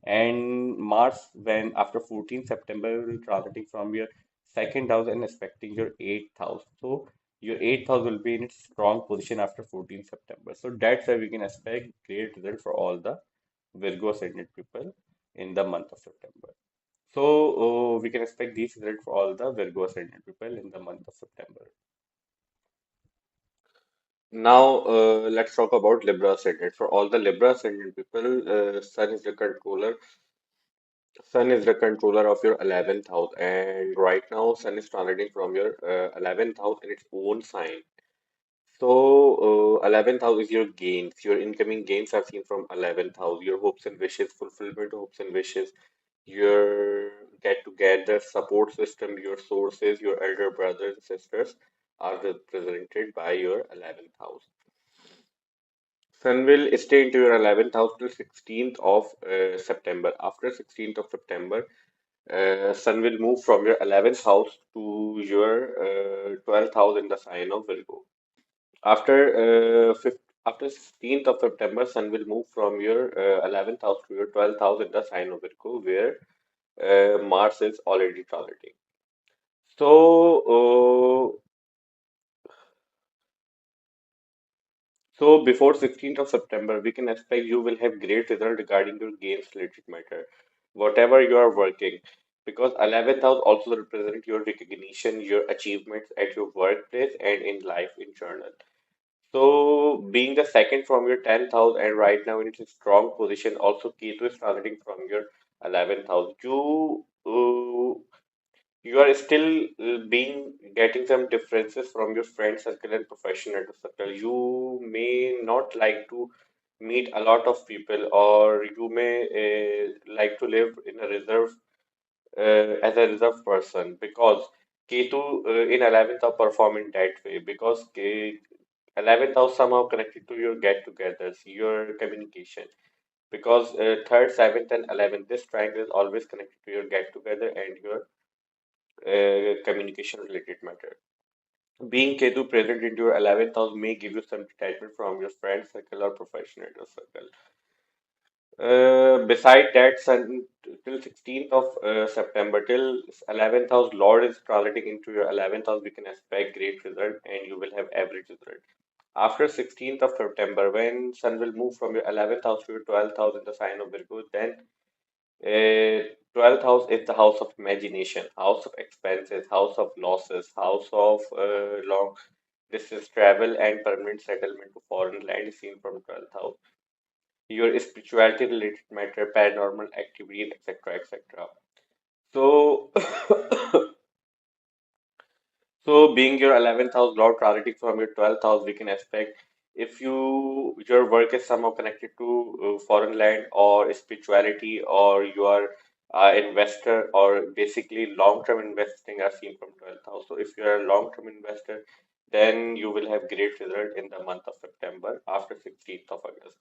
S1: And Mars, when after 14th September, will transiting from your second house and expecting your eighth house. So your eighth house will be in its strong position after 14th September. So that's why we can expect great result for all the Virgo ascendant people in the month of September. So we can expect these results for all the Virgo ascendant people in the month of September. Now let's talk about Libra ascendant. For all the Libra ascendant people, Sun is the controller of your 11th house, and right now Sun is transiting from your 11th house in its own sign. So 11th house is your gains. Your incoming gains are seen from 11th house. Your hopes and wishes, fulfillment hopes and wishes, your get together support system, your sources, your elder brothers and sisters are represented by your 11th house. Sun will stay into your 11th house till 16th of September. After 16th of September, Sun will move from your 11th house to your 12th house in the sign of Virgo. After 16th of September, Sun will move from your 11th house to your 12th house in the sign of Virgo, where Mars is already transiting. So, before 16th of September, we can expect you will have great result regarding your games related matter, whatever you are working, because 11th house also represent your recognition, your achievements at your workplace and in life in general. So, being the second from your 10th house and right now in its strong position, also Ketu is transiting from your 11th house. You are still being getting some differences from your friend circle and professional circle. You may not like to meet a lot of people, or you may like to live in a reserve as a reserved person, because Ketu in 11th are performing that way, because 11th house somehow connected to your get-togethers, your communication. Because third, seventh, and 11th, this triangle is always connected to your get-together and your communication related matter. Being Ketu present into your 11th house may give you some detachment from your friend circle or professional circle. Beside that, Sun till 16th of September, till 11th house, Lord is transiting into your 11th house. We can expect great result and you will have average result. After 16th of September, when Sun will move from your 11th house to your 12th house in the sign of Virgo, then 12th house is the house of imagination, house of expenses, house of losses, house of long distance travel and permanent settlement to foreign land is seen from 12th house. Your spirituality related matter, paranormal activities, etc. etc. So, so being your 11th house Lord transiting from your 12th house, we can expect if your work is somehow connected to foreign land or spirituality or you are investor or basically long-term investing are seen from 12th house. So if you are a long-term investor, then you will have great result in the month of September after 16th of August.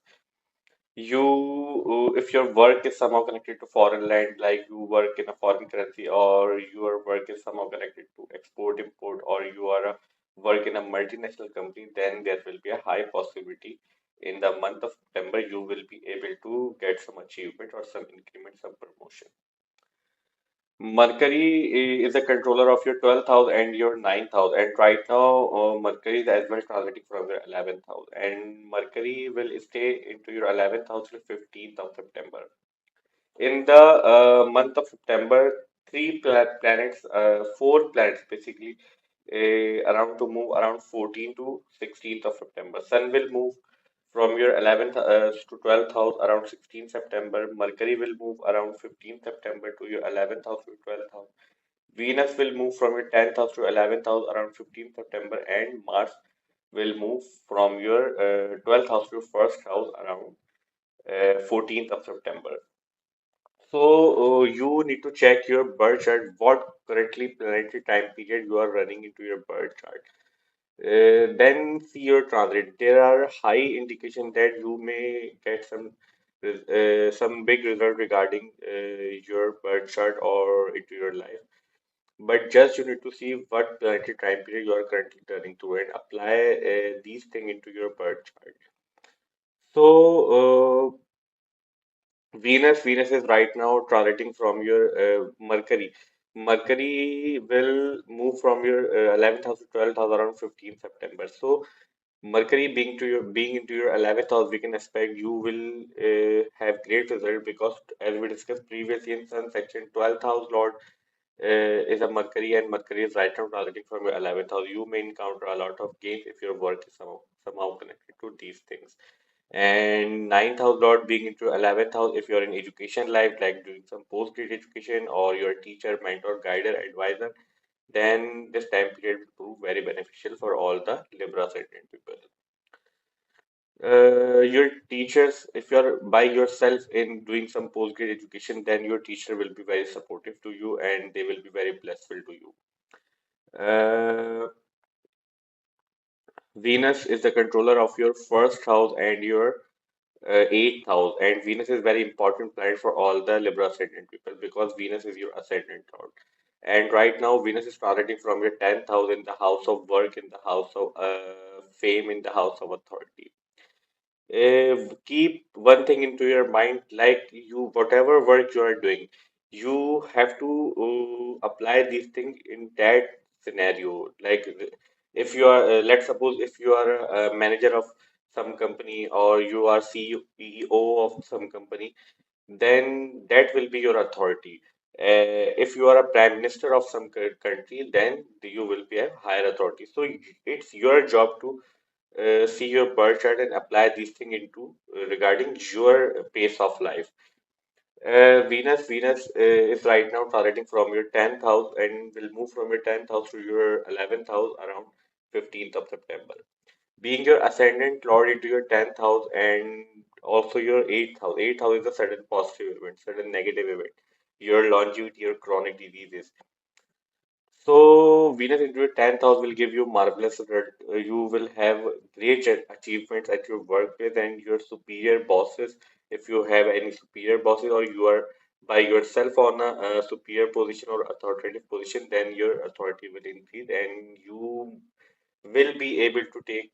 S1: If your work is somehow connected to foreign land, like you work in a foreign currency, or your work is somehow connected to export, import, or you are work in a multinational company, then there will be a high possibility in the month of September you will be able to get some achievement or some increment, some promotion. Mercury is a controller of your 12th house and your ninth house, and right now Mercury is as well transiting from your 11th house, and Mercury will stay into your 11th house till 15th of September. In the month of September, four planets basically, around to move around 14th to 16th of September. Sun will move from your 11th to 12th house around 16th September. Mercury will move around 15th September to your 11th house to 12th house. Venus will move from your 10th house to 11th house around 15th September, and Mars will move from your 12th house to your first house around 14th of September. So you need to check your birth chart, what currently planetary time period you are running into your birth chart. Then see your transit. There are high indication that you may get some big result regarding your birth chart or into your life. But just you need to see what planetary time period you are currently turning to and apply these things into your birth chart. So Venus is right now transiting from your Mercury. Mercury will move from your 11th house to 12th house around 15th September. So Mercury being into your 11th house, we can expect you will have great result because as we discussed previously in Sun section, 12th house Lord is a Mercury and Mercury is right now transiting from your 11th house. You may encounter a lot of gains if your work is somehow connected to these things. And ninth house Lord being into 11th house, if you're in education life, like doing some post-grad education or you're a teacher, mentor, guider, advisor, then this time period will prove very beneficial for all the Libra ascendant people. Your teachers, if you're by yourself in doing some post-grad education, then your teacher will be very supportive to you and they will be very blissful to you. Uh, Venus is the controller of your first house and your eighth house, and Venus is very important planet for all the Libra ascendant people because Venus is your ascendant lord. And right now, Venus is transiting from your 10th house in the house of work, in the house of fame, in the house of authority. Keep one thing into your mind, like you, whatever work you are doing, you have to apply these things in that scenario. Like if you are, let's suppose if you are a manager of some company or you are CEO of some company, then that will be your authority. If you are a prime minister of some country, then you will be a higher authority. So it's your job to see your birth chart and apply these things into regarding your pace of life. Venus is right now transiting from your 10th house and will move from your 10th house to your 11th house around 15th of September. Being your ascendant lord into your 10th house and also your 8th house. 8th house is a sudden positive event, sudden negative event. Your longevity, your chronic diseases. So Venus into your 10th house will give you marvelous result. You will have great achievements at your workplace and your superior bosses. If you have any superior bosses or you are by yourself on a, superior position or authoritative position, then your authority will increase and you will be able to take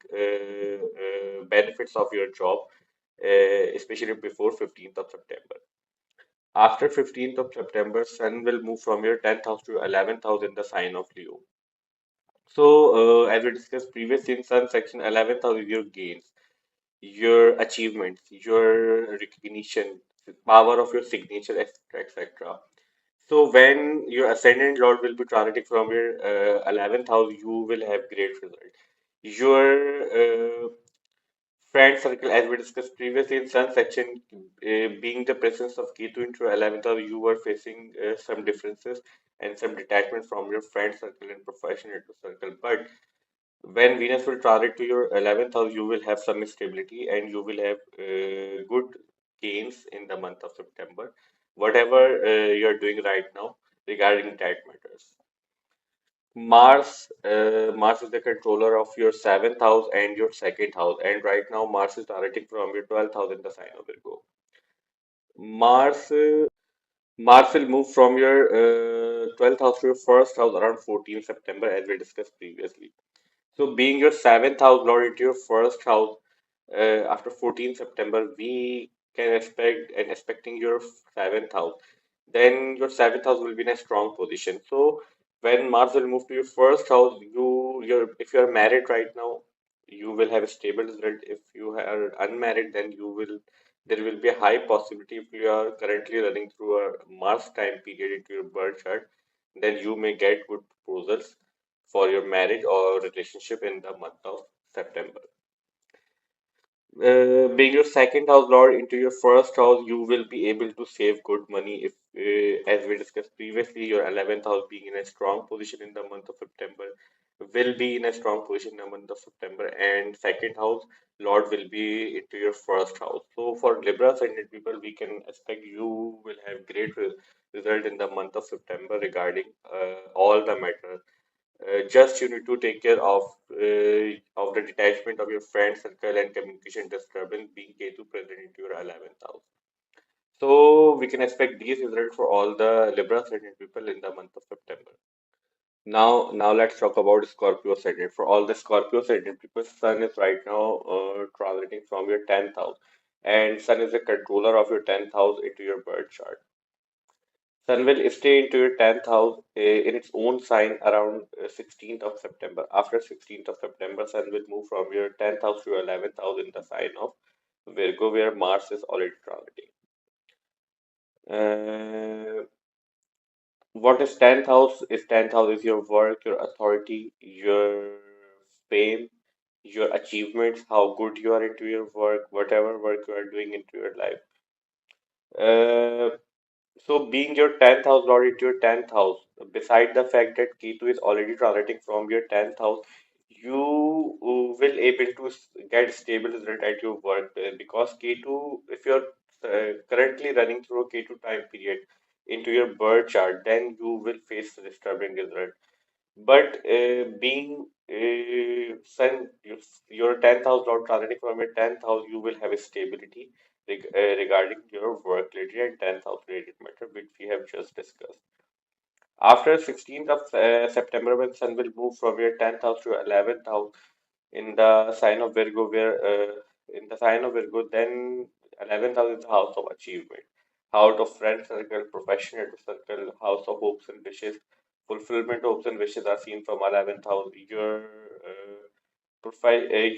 S1: benefits of your job, especially before 15th of September. After 15th of September, Sun will move from your 10th house to 11th house in the sign of Leo. So, as we discussed previously in Sun section, 11th house is your gains, your achievements, your recognition, the power of your signature, etc., etc. So, when your ascendant lord will be transiting from your 11th house, you will have great result. Your friend circle, as we discussed previously in Sun section, being the presence of Ketu into 11th house, you were facing some differences and some detachment from your friend circle and professional circle. But when Venus will transit to your 11th house, you will have some stability and you will have good gains in the month of September. Whatever you are doing right now regarding that matters. Mars is the controller of your seventh house and your second house, and right now Mars is transiting from your 12th house in the sign of Virgo. Mars, uh, Mars will move from your 12th house to your first house around 14th September, as we discussed previously. So, being your seventh house lord into your first house after 14th September, we can expect and expecting your seventh house. Then your seventh house will be in a strong position. So, when Mars will move to your first house, if you are married right now, you will have a stable result. If you are unmarried, then there will be a high possibility if you are currently running through a Mars time period into your birth chart, then you may get good proposals for your marriage or relationship in the month of September. Being your second house lord into your first house, you will be able to save good money if, as we discussed previously, your 11th house being in a strong position in the month of September will be in a strong position in the month of September, and second house lord will be into your first house. So for Libra ascendant people, we can expect you will have great result in the month of September regarding all the matters. Just you need to take care of the detachment of your friend circle and communication disturbance being Ketu present into your 11th house. So we can expect these results for all the Libra ascendant people in the month of September. Now let's talk about Scorpio ascendant. For all the Scorpio ascendant people, Sun is right now transiting from your 10th house, and Sun is the controller of your 10th house into your birth chart. Sun will stay into your 10th house in its own sign around 16th of September. After 16th of September, Sun will move from your 10th house to your 11th house in the sign of Virgo, where Mars is already transiting. Uh, what is 10th house? Is 10th house is your work, your authority, your fame, your achievements, how good you are into your work, whatever work you are doing into your life. Uh, So, being your 10th house lord into your 10th house, beside the fact that Ketu is already transiting from your 10th house, you will able to get stable result at your work because Ketu, if you're currently running through a Ketu time period into your birth chart, then you will face disturbing result. But being sun, your 10th house lord transiting from your 10th house, you will have a stability regarding your work related and 10th house related matter, which we have just discussed. After 16th of September, when Sun will move from your 10th house to 11th house in the sign of Virgo, in the sign of Virgo, then 11th house is the house of achievement, house of friend circle, professional circle, house of hopes and wishes. Fulfillment hopes and wishes are seen from 11th house.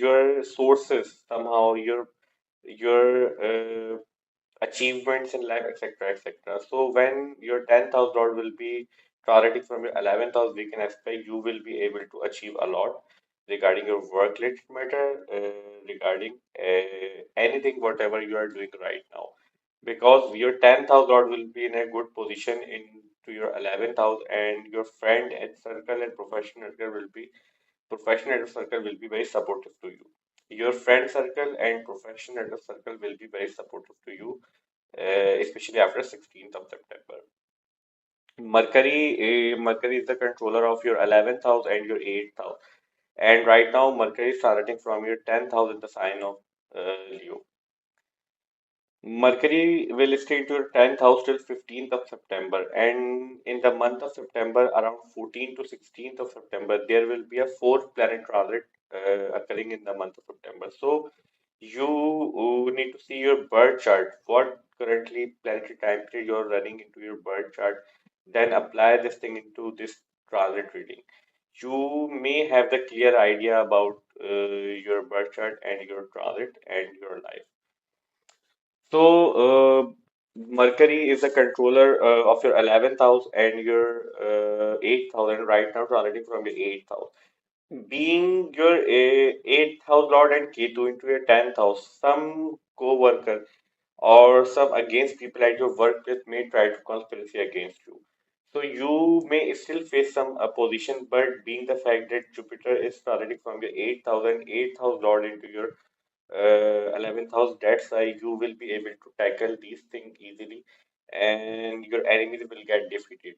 S1: Your sources somehow your achievements in life, etc., etc. So when your 10th house lord will be transiting from your 11th house, we can expect you will be able to achieve a lot regarding your work related matter, regarding anything, whatever you are doing right now. Because your 10th house lord will be in a good position into your 11th house, and your friend and circle and professional circle will be very supportive to you. Your friend circle and professional circle will be very supportive to you, especially after 16th of September. Mercury is the controller of your 11th house and your 8th house. And right now, Mercury is starting from your 10th house in the sign of Leo. Mercury will stay into your 10th house till 15th of September, and in the month of September, around 14th to 16th of September, there will be a fourth planet transit occurring in the month of September. So you need to see your birth chart, what currently planetary time period you're running into your birth chart, then apply this thing into this transit reading. You may have the clear idea about your birth chart and your transit and your life. So, Mercury is the controller of your 11th house and your 8th house, and right now transiting from your 8th house. Being your 8th house lord and Ketu into your 10th house, some co-worker or some against people at your workplace may try to conspiracy against you. So you may still face some opposition, but being the fact that Jupiter is transiting from your 8th house and 8th house lord into your 11th house, that's why you will be able to tackle these things easily and your enemies will get defeated.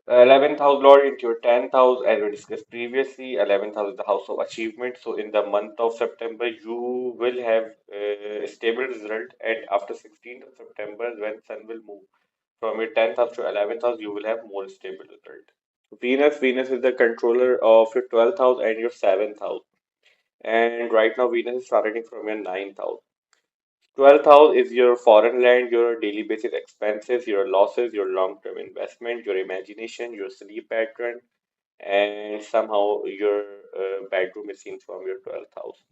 S1: 11th house lord into your 10th house, as we discussed previously. 11th house is the house of achievement. So, in the month of September, you will have a stable result, and after 16th of September, when Sun will move from your 10th house to 11th house, you will have more stable result. Venus is the controller of your 12th house and your 7th house. And right now, Venus is starting from your 9th house. 12th house is your foreign land, your daily basis expenses, your losses, your long-term investment, your imagination, your sleep pattern, and somehow your bedroom is seen from your 12th house.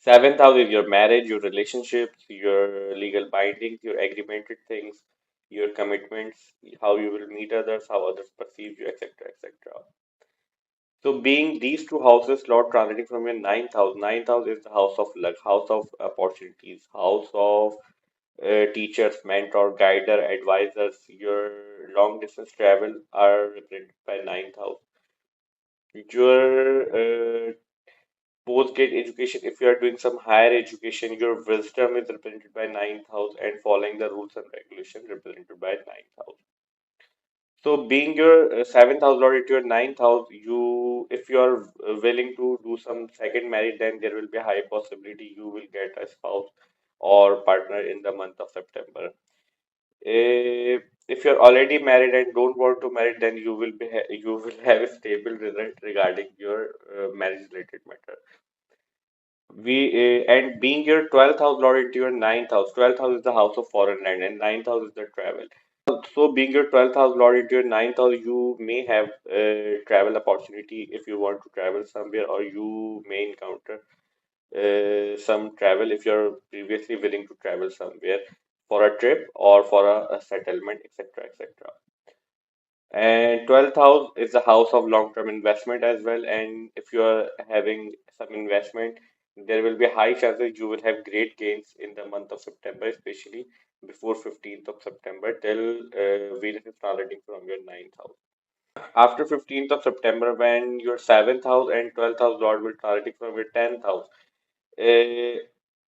S1: 7th house is your marriage, your relationships, your legal bindings, your agreemented things, your commitments, how you will meet others, how others perceive you, etc., etc. So, being these two houses, Lord transiting from your ninth house is the house of luck, house of opportunities, house of teachers, mentor, guider, advisors. Your long distance travel are represented by ninth house. Your post-grad education, if you are doing some higher education, your wisdom is represented by ninth house and following the rules and regulations represented by ninth house. So, being your seventh house lord into your ninth house, you, if you are willing to do some second marriage, then there will be a high possibility you will get a spouse or partner in the month of September. If you're already married and don't want to marry, then you will be you will have a stable result regarding your marriage related matter. We and being your 12th house lord into your ninth house. 12th house is the house of foreign land, and ninth house is the travel. So, being your 12th house lord into your ninth house, you may have travel opportunity if you want to travel somewhere, or you may encounter some travel if you're previously willing to travel somewhere for a trip or for a settlement, etc., etc. And 12th house is the house of long-term investment as well. And if you are having some investment, there will be high chances you will have great gains in the month of September, especially before 15th of September till Venus is transiting from your ninth house. After 15th of September, when your 7th house and 12th house Lord will transiting from your 10th house. Uh,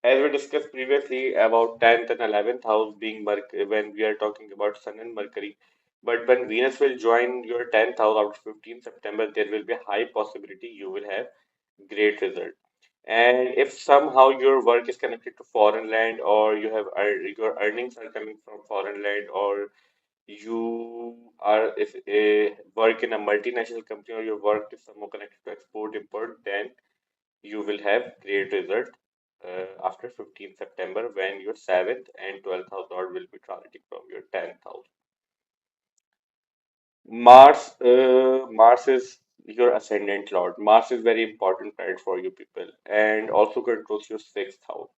S1: as we discussed previously about 10th and 11th house being Mercury, when we are talking about Sun and Mercury, but when Venus will join your 10th house after 15th September, there will be a high possibility you will have great result. And if somehow your work is connected to foreign land or you have your earnings are coming from foreign land or you are if work in a multinational company or your work is somehow connected to export import, then you will have great result after 15th September when your 7th and 12th house lord will be transiting from your 10th house. Mars is your ascendant lord. Mars is very important planet for you people and also controls your sixth house.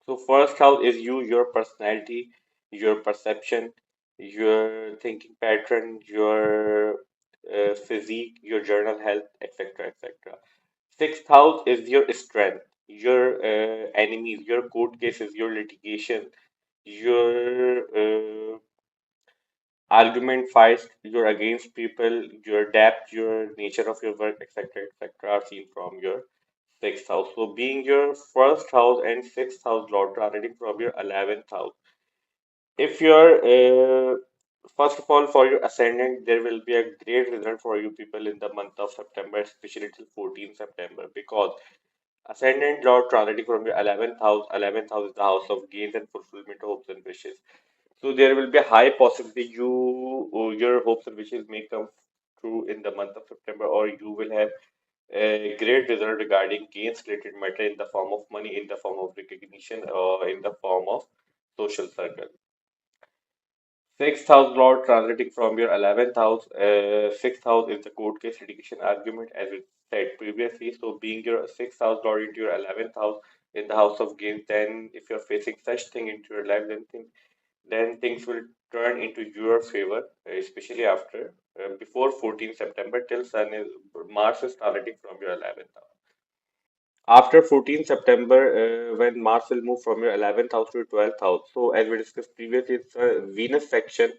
S1: So first house is you, your personality, your perception, your thinking pattern, your physique, your journal health, etc., etc. Sixth house is your strength, your enemies, your court cases, your litigation, your argument fights, your against people, your depth, your nature of your work, etc., etc., are seen from your sixth house. So, being your first house and sixth house lord transiting from your 11th house. If you're first of all for your ascendant, there will be a great result for you people in the month of September, especially till 14th September, because Ascendant Lord transiting from your 11th house. 11th house is the house of gains and fulfillment, hopes and wishes. So there will be a high possibility your hopes and wishes may come true in the month of September, or you will have a great result regarding gains related matter in the form of money, in the form of recognition, or in the form of social circle. Sixth house Lord transiting from your 11th house. Sixth house is the court case litigation argument, as we said previously. So, being your sixth house Lord into your 11th house in the house of gains, then if you're facing such thing into your life, then things will turn into your favor, especially after before 14 September till Mars is transiting from your 11th house. After 14 September, when Mars will move from your 11th house to your 12th house. So, as we discussed previously, it's a Venus section.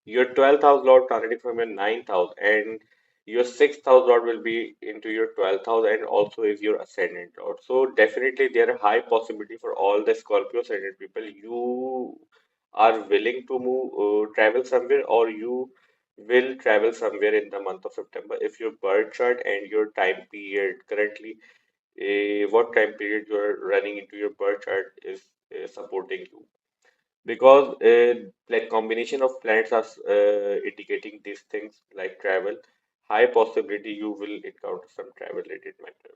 S1: Your 12th house Lord transiting from your 9th house, and your 6th house Lord will be into your 12th house, and also is your ascendant Lord. So, definitely, there are high possibility for all the Scorpio ascendant people. You are willing to travel somewhere, or you will travel somewhere in the month of September if your birth chart and your time period currently what time period you are running into your birth chart is supporting you because like combination of planets are indicating these things like travel, high possibility you will encounter some travel related matter.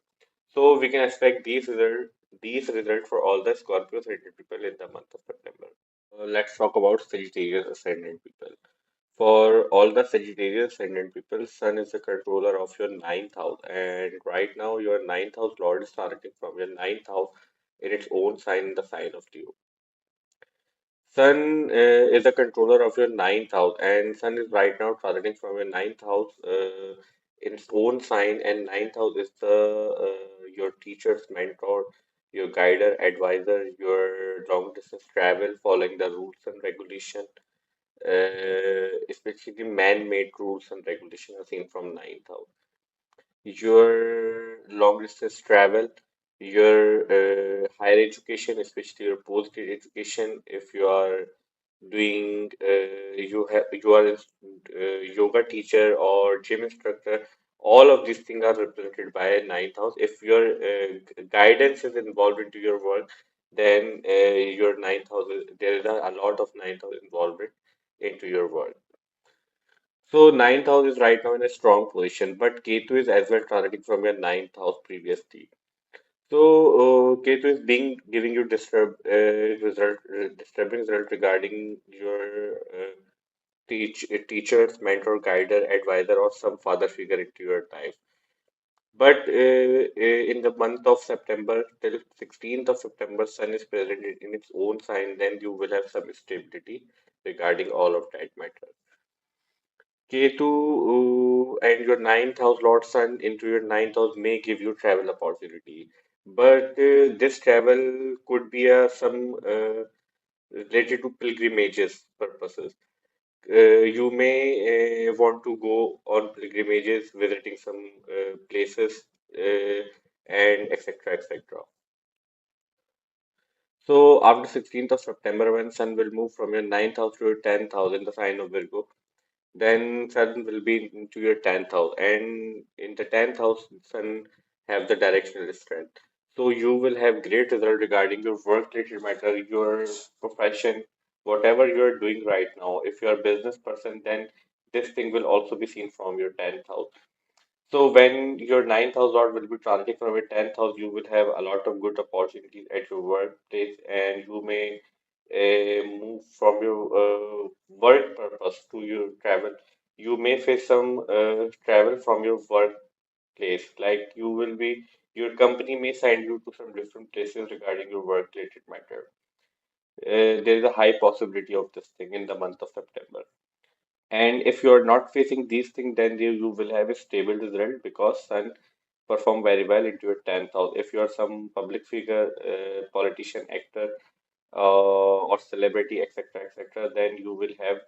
S1: So we can expect these results for all the Scorpio ascendant people in the month of September. Let's talk about Sagittarius ascendant people. For all the Sagittarius ascendant people, Sun is the controller of your ninth house, and right now your ninth house Lord is starting from your ninth house in its own sign, the sign of Leo. Sun is the controller of your ninth house, and Sun is right now transiting from your ninth house in its own sign, and ninth house is the your teacher's mentor, your guider, advisor, your long distance travel, following the rules and regulation, especially man-made rules and regulations are seen from ninth house. Your long distance travel, your higher education, especially your post-grad education, if you are doing you are a yoga teacher or gym instructor, all of these things are represented by a ninth house. If your guidance is involved into your work, then your ninth house there is a lot of ninth house involvement into your work. So ninth house is right now in a strong position, but Ketu is as well transiting from your ninth house previously. So Ketu is being giving you disturbing result regarding your teachers, mentor, guider, advisor, or some father figure into your life. But in the month of September till 16th of September, Sun is present in its own sign. Then you will have some stability regarding all of that matter. Ketu and your ninth house Lord Sun into your ninth house may give you travel opportunity, but this travel could be some related to pilgrimages purposes. You may want to go on pilgrimages, visiting some places, and etc. etc. So after 16th of September, when Sun will move from your ninth house to your 10th house in the sign of Virgo, then Sun will be into your 10th house, and in the 10th house, Sun have the directional strength. So you will have great result regarding your work related matter, your profession, whatever you are doing right now. If you are a business person, then this thing will also be seen from your 10th house. So when your ninth house lord will be transiting from your 10th house, you will have a lot of good opportunities at your workplace, and you may move from your work purpose to your travel. You may face some travel from your workplace, like your company may send you to some different places regarding your work related matter. There is a high possibility of this thing in the month of September. And if you are not facing these things, then you will have a stable result because Sun perform very well into your 10th house. If you are some public figure, politician, actor, or celebrity, etc., etc., then you will have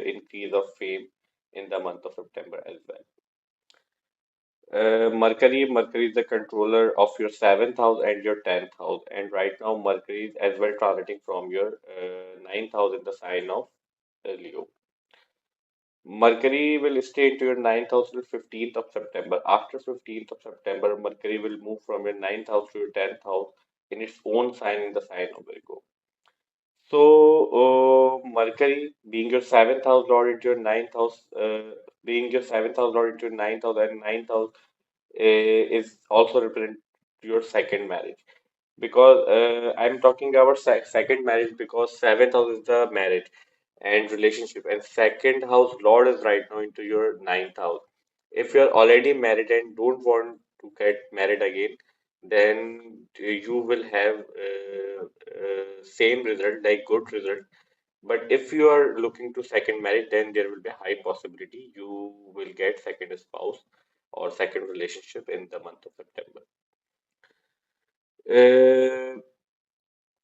S1: increase of fame in the month of September as well. Mercury is the controller of your seventh house and your 10th house, and right now Mercury is as well transiting from your ninth house in the sign of Leo. Mercury will stay into your ninth house till 15th of September. After 15th of September, Mercury will move from your ninth house to your 10th house in its own sign in the sign of Virgo. So, Mercury being your seventh house lord into your ninth house, being your seventh house lord into your ninth house, and ninth house is also represent your second marriage. Because I'm talking about second marriage because seventh house is the marriage and relationship, and second house lord is right now into your ninth house. If you're already married and don't want to get married again, then you will have same result, like good result. But if you are looking to second marriage, then there will be a high possibility you will get second spouse or second relationship in the month of September.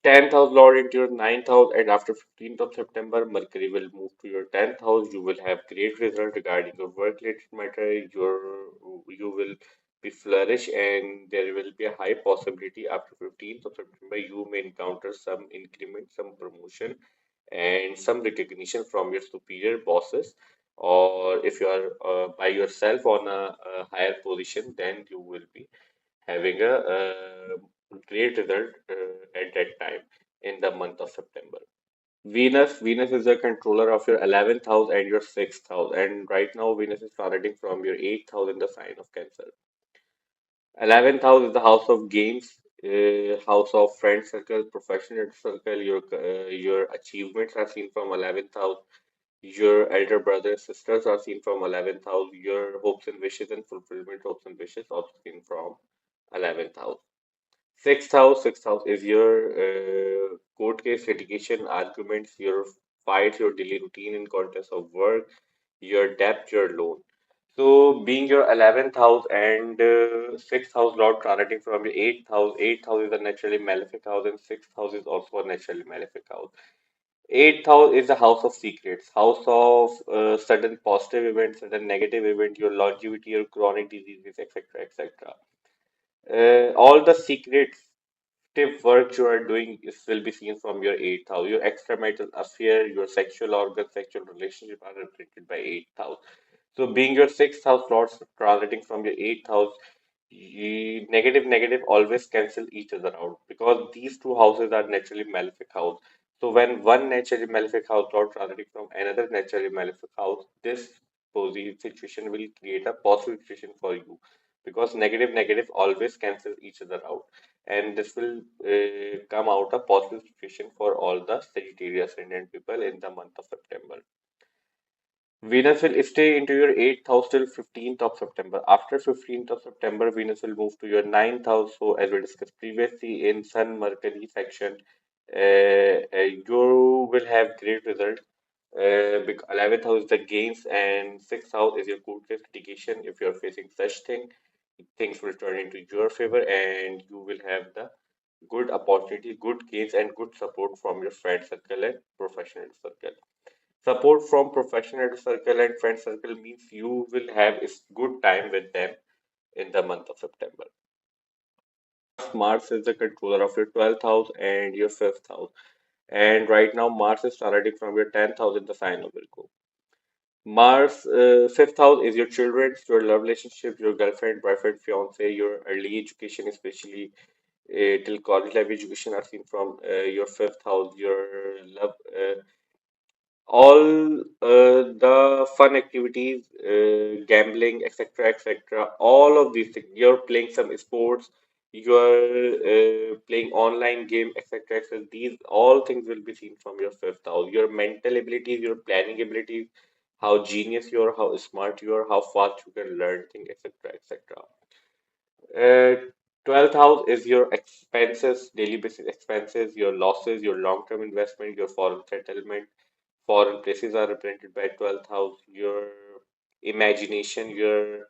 S1: 10th house Lord into your ninth house, and after 15th of September, Mercury will move to your 10th house. You will have great result regarding your work-related matter. You will be flourish, and there will be a high possibility after 15th of September you may encounter some increment, some promotion, and some recognition from your superior bosses. Or if you are by yourself on a higher position, then you will be having a great result at that time in the month of September. Venus is the controller of your 11th house and your 6th house, and right now Venus is transiting from your 8th house in the sign of Cancer. 11th house is the house of games, house of friend circle, professional circle. Your achievements are seen from 11th house. Your elder brothers, sisters are seen from 11th house. Your hopes and wishes and fulfillment hopes and wishes also seen from 11th house. Sixth house is your court case, litigation, arguments, your fights, your daily routine in context of work, your debt, your loan. So, being your 11th house and sixth house lord transiting from your eighth house is a naturally malefic house, and sixth house is also a naturally malefic house. Eighth house is the house of secrets, house of sudden positive events, sudden negative event, your longevity, your chronic diseases, etc., etc. All the secrets active work you are doing is will be seen from your eighth house. Your extramarital affair, your sexual organs, sexual relationship are represented by eighth house. So, being your sixth house lords transiting from your eighth house, negative always cancel each other out because these two houses are naturally malefic house. So, when one naturally malefic house lord transiting from another naturally malefic house, this positive situation will create a positive situation for you because negative always cancel each other out, and this will come out a positive situation for all the Sagittarius ascendant people in the month of September. Venus will stay into your 8th house till 15th of September. After 15th of September, Venus will move to your ninth house. So, as we discussed previously in Sun Mercury section, you will have great result. Because 11th house is the gains, and 6th house is your court case litigation. If you're facing such things will turn into your favor, and you will have the good opportunity, good gains, and good support from your friend circle and professional circle. Support from professional circle and friend circle means you will have is good time with them in the month of September. Mars is the controller of your 12th house and your 5th house. And right now, Mars is starting from your 10th house in the sign of Virgo. Mars, 5th house is your children, your love relationship, your girlfriend, boyfriend, fiance, your early education, especially till college level education are seen from your 5th house, your love. All the fun activities, gambling, etc., etc., all of these things. You're playing some sports, you're playing online game, etc., etc. These all things will be seen from your 5th house. Your mental abilities, your planning abilities, how genius you are, how smart you are, how fast you can learn things, etc., etc. 12th house is your expenses, daily basis expenses, your losses, your long-term investment, your foreign settlement. Foreign places are represented by 12th house. Your imagination, your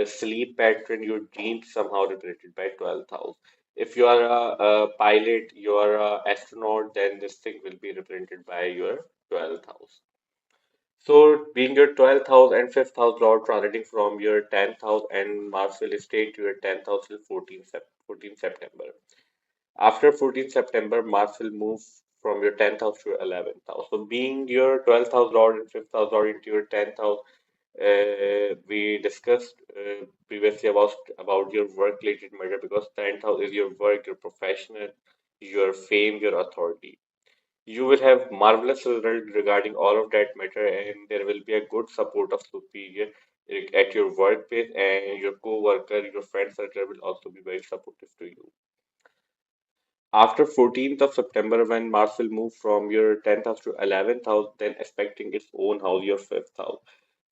S1: sleep pattern, your dreams somehow represented by 12th house. If you are a pilot, you are a astronaut, then this thing will be represented by your 12th house. So, being your 12th house and 5th house lord transiting from your 10th house, and Mars will stay to your 10th house till 14th September. After 14th September, Mars will move from your 10th house to your 11th house. So, being your 12th house lord and 5th house lord into your 10th house, we discussed previously about your work related matter, because 10th house is your work, your professional, your fame, your authority. You will have marvelous result regarding all of that matter, and there will be a good support of superior at your workplace, and your co-worker, your friend circle will also be very supportive to you. After 14th of September, when Mars will move from your 10th house to 11th house, then expecting its own house, your 5th house.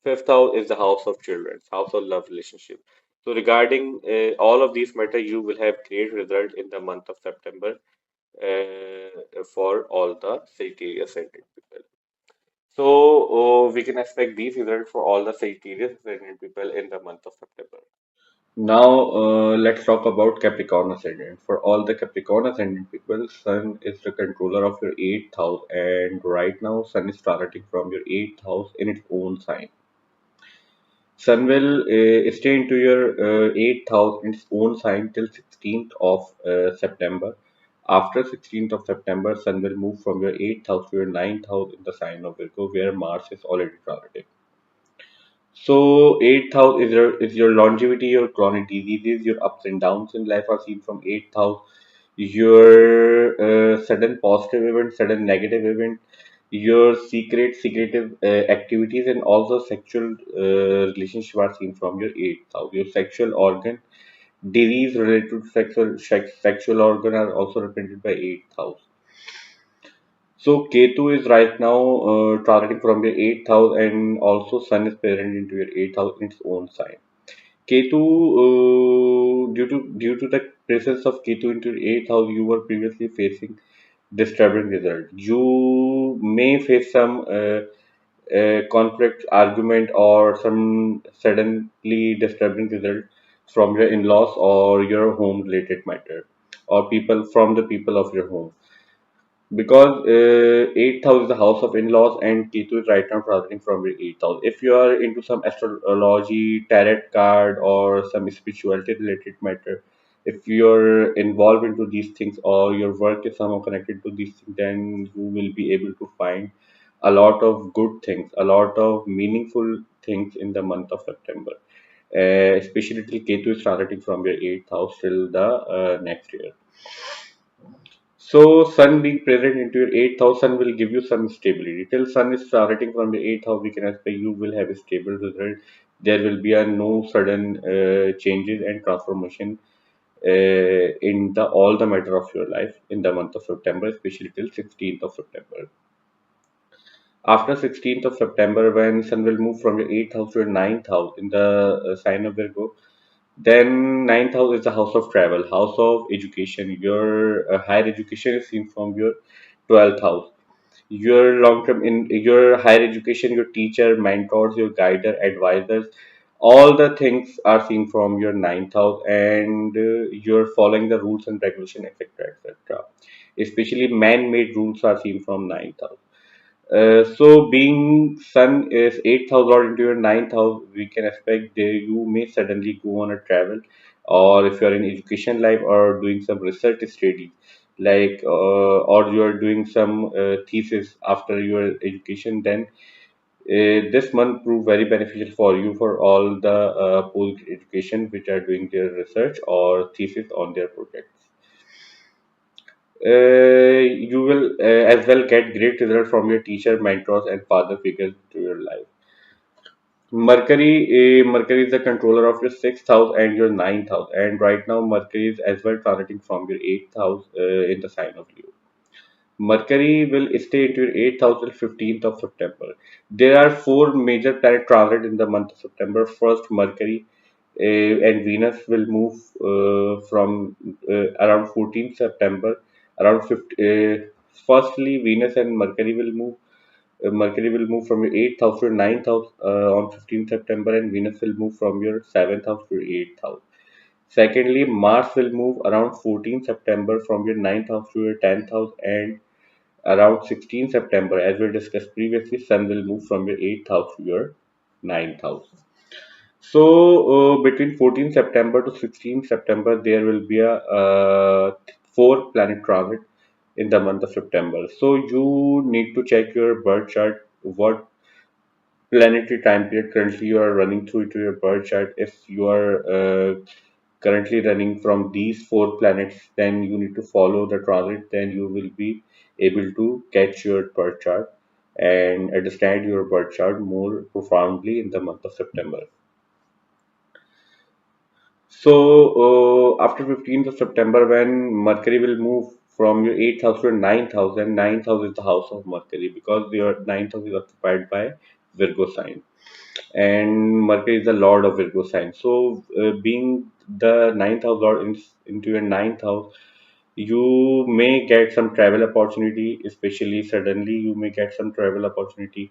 S1: Fifth house is the house of children, house of love relationship. So regarding all of these matter, you will have great result in the month of September for all the Sagittarius ascendant people. So we can expect these results for all the Sagittarius ascendant people in the month of September. Now, let's talk about Capricorn ascendant. For all the Capricorn ascendant people, Sun is the controller of your 8th house, and right now, Sun is starting from your 8th house in its own sign. Sun will stay into your 8th house in its own sign till 16th of September. After 16th of September, Sun will move from your 8th house to your 9th house in the sign of Virgo, where Mars is already transiting. So, 8th house is your longevity, your chronic diseases, your ups and downs in life are seen from 8th house. Your sudden positive event, sudden negative event, your secretive activities, and also sexual relationship are seen from your 8th house. Your sexual organ, disease related to sexual organ are also represented by 8th house. So Ketu is right now transiting from your 8th house, and also Sun is present into your 8th house in its own sign. Ketu, due to the presence of Ketu into your 8th house, you were previously facing disturbing result. You may face some conflict, argument, or some suddenly disturbing result from your in-laws or your home-related matter, or people from the people of your home, because 8th house is the house of in-laws, and Ketu is right now traveling from your 8th house. If you are into some astrology, tarot card, or some spirituality related matter, if you're involved into these things or your work is somehow connected to these things, then you will be able to find a lot of good things, a lot of meaningful things in the month of September. Especially till Ketu is starting from your 8th house till the next year. So Sun being present into your 8th house, Sun will give you some stability. Till Sun is starting from the 8th house, we can expect you will have a stable result. There will be a no sudden changes and transformation in the all the matter of your life in the month of September, especially till 16th of September. After 16th of September, when Sun will move from your 8th house to your 9th house in the sign of Virgo, then ninth house is the house of travel, house of education. Your higher education is seen from your 12th house. Your long term in your higher education, your teacher, mentors, your guider, advisors, all the things are seen from your ninth house, and you're following the rules and regulation, etc., etc. Especially man-made rules are seen from ninth house. So being Sun is 8th house or into your ninth house, we can expect you may suddenly go on a travel, or if you're in education life or doing some research studies, like or you're doing some thesis after your education, then this month prove very beneficial for you for all the post education which are doing their research or thesis on their projects. You will as well get great result from your teacher, mentors, and father figures to your life. Mercury is the controller of your 6th house and your ninth house, and right now Mercury is as well transiting from your 8th house in the sign of Leo. Mercury will stay into your 8th house till 15th of September. There are four major planet transit in the month of September. First, Mercury and Venus will move from around 14th September. Around 50, firstly, Venus and Mercury will move. Mercury will move from your 8th house to your 9th house on 15th September, and Venus will move from your 7th house to your 8th house. Secondly, Mars will move around 14th September from your 9th house to your 10th house, and around 16th September, as we discussed previously, Sun will move from your 8th house to your 9th house. So, between 14th September to 16th September, there will be a four planet transit. in the month of September. So you need to check your birth chart, what planetary time period currently you are running through to your birth chart. If you are currently running from these four planets, then you need to follow the transit, then you will be able to catch your birth chart and understand your birth chart more profoundly in the month of September. So after 15th of September, when Mercury will move from your 8th house to your ninth house is the house of Mercury because your ninth house is occupied by Virgo sign, and Mercury is the Lord of Virgo sign. So being the ninth house Lord into your ninth house, you may get some travel opportunity, especially suddenly you may get some travel opportunity,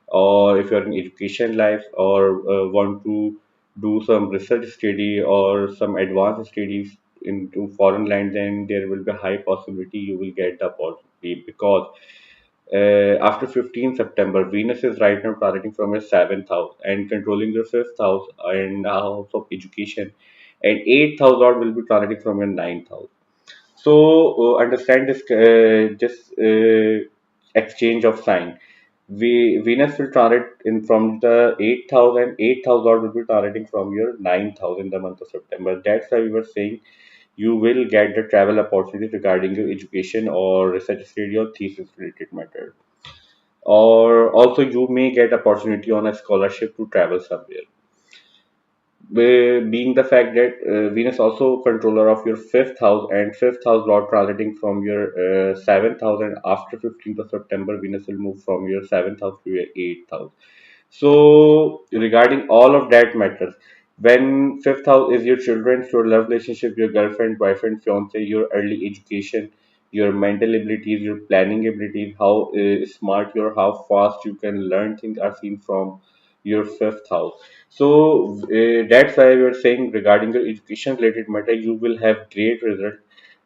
S1: or if you're in education life or want to do some research study or some advanced studies into foreign land, then there will be a high possibility you will get the opportunity because after 15 September, Venus is right now transiting from your seventh house and controlling your fifth house and house of education, and eighth house Lord will be transiting from your ninth house. So understand this exchange of sign. Venus will transit in from the eighth house, and eighth house Lord will be transiting from your ninth house in the month of September. That's why we were saying you will get the travel opportunity regarding your education or research study or thesis related matter. Or also you may get opportunity on a scholarship to travel somewhere, being the fact that Venus also controller of your fifth house, and fifth house Lord transiting from your seventh house, and after 15th of September Venus will move from your seventh house to your eighth house. So regarding all of that matters. When fifth house is your children, your love relationship, your girlfriend, boyfriend, fiance, your early education, your mental abilities, your planning abilities, how smart you are, how fast you can learn things are seen from your fifth house. So that's why we are saying regarding your education related matter, you will have great result.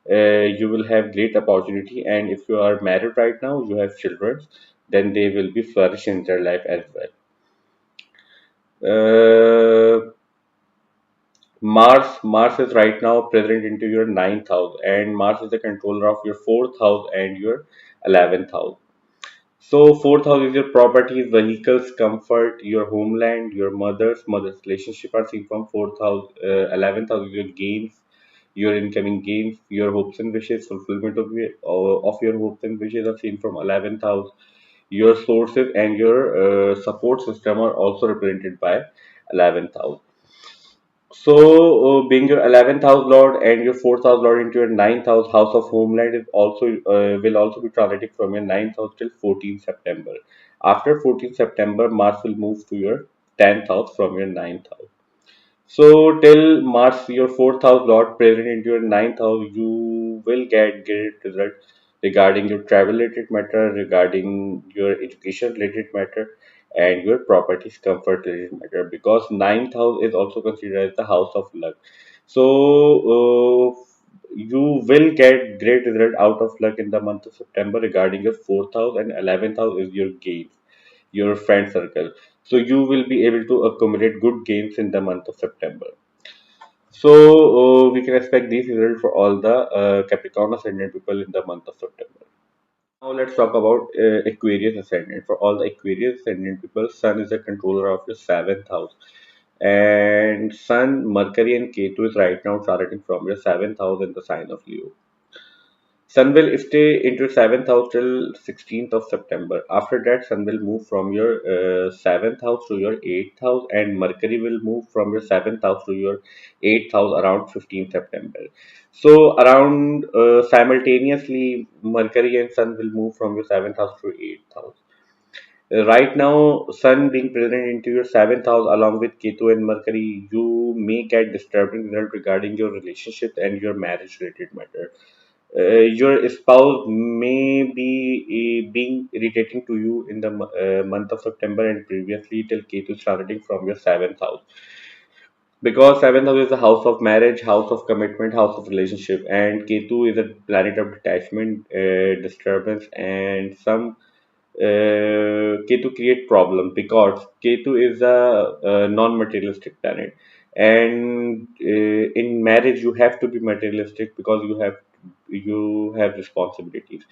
S1: You will have great opportunity, and if you are married right now, you have children, then they will be flourish in their life as well. Mars is right now present into your ninth house, and Mars is the controller of your fourth house and your 11th house. So fourth house is your properties, vehicles, comfort, your homeland, your mother's relationship are seen from fourth house. 11th house is your gains, your incoming gains, your hopes and wishes, fulfillment of your hopes and wishes are seen from 11th house. Your sources and your support system are also represented by 11th house. So, being your 11th house lord and your fourth house lord into your ninth house, house of homeland, is also will also be transiting from your ninth house till 14th September. After 14th September, Mars will move to your 10th house from your ninth house. So till Mars, your fourth house Lord present into your ninth house, you will get great results regarding your travel related matter, regarding your education related matter, and your properties comfort related matter. Because ninth house is also considered as the house of luck. So you will get great result out of luck in the month of September regarding your fourth house, and 11th house is your gains, your friend circle. So you will be able to accumulate good gains in the month of September. So we can expect these results for all the Capricorn ascendant people in the month of September. Now let's talk about Aquarius ascendant. For all the Aquarius ascendant people, Sun is the controller of your seventh house, and Sun, Mercury, and Ketu is right now starting from your seventh house in the sign of Leo. Sun will stay into seventh house till 16th of September. After that, Sun will move from your seventh house to your eighth house, and Mercury will move from your seventh house to your eighth house around 15th September. So, around simultaneously, Mercury and Sun will move from your seventh house to eighth house. Right now, Sun being present into your seventh house along with Ketu and Mercury, you may get disturbing result regarding your relationship and your marriage related matter. Your spouse may be being irritating to you in the month of September and previously till Ketu starting from your seventh house, because seventh house is the house of marriage, house of commitment, house of relationship, and Ketu is a planet of detachment, disturbance, and some Ketu create problem because Ketu is a non-materialistic planet, and in marriage you have to be materialistic because you have responsibilities.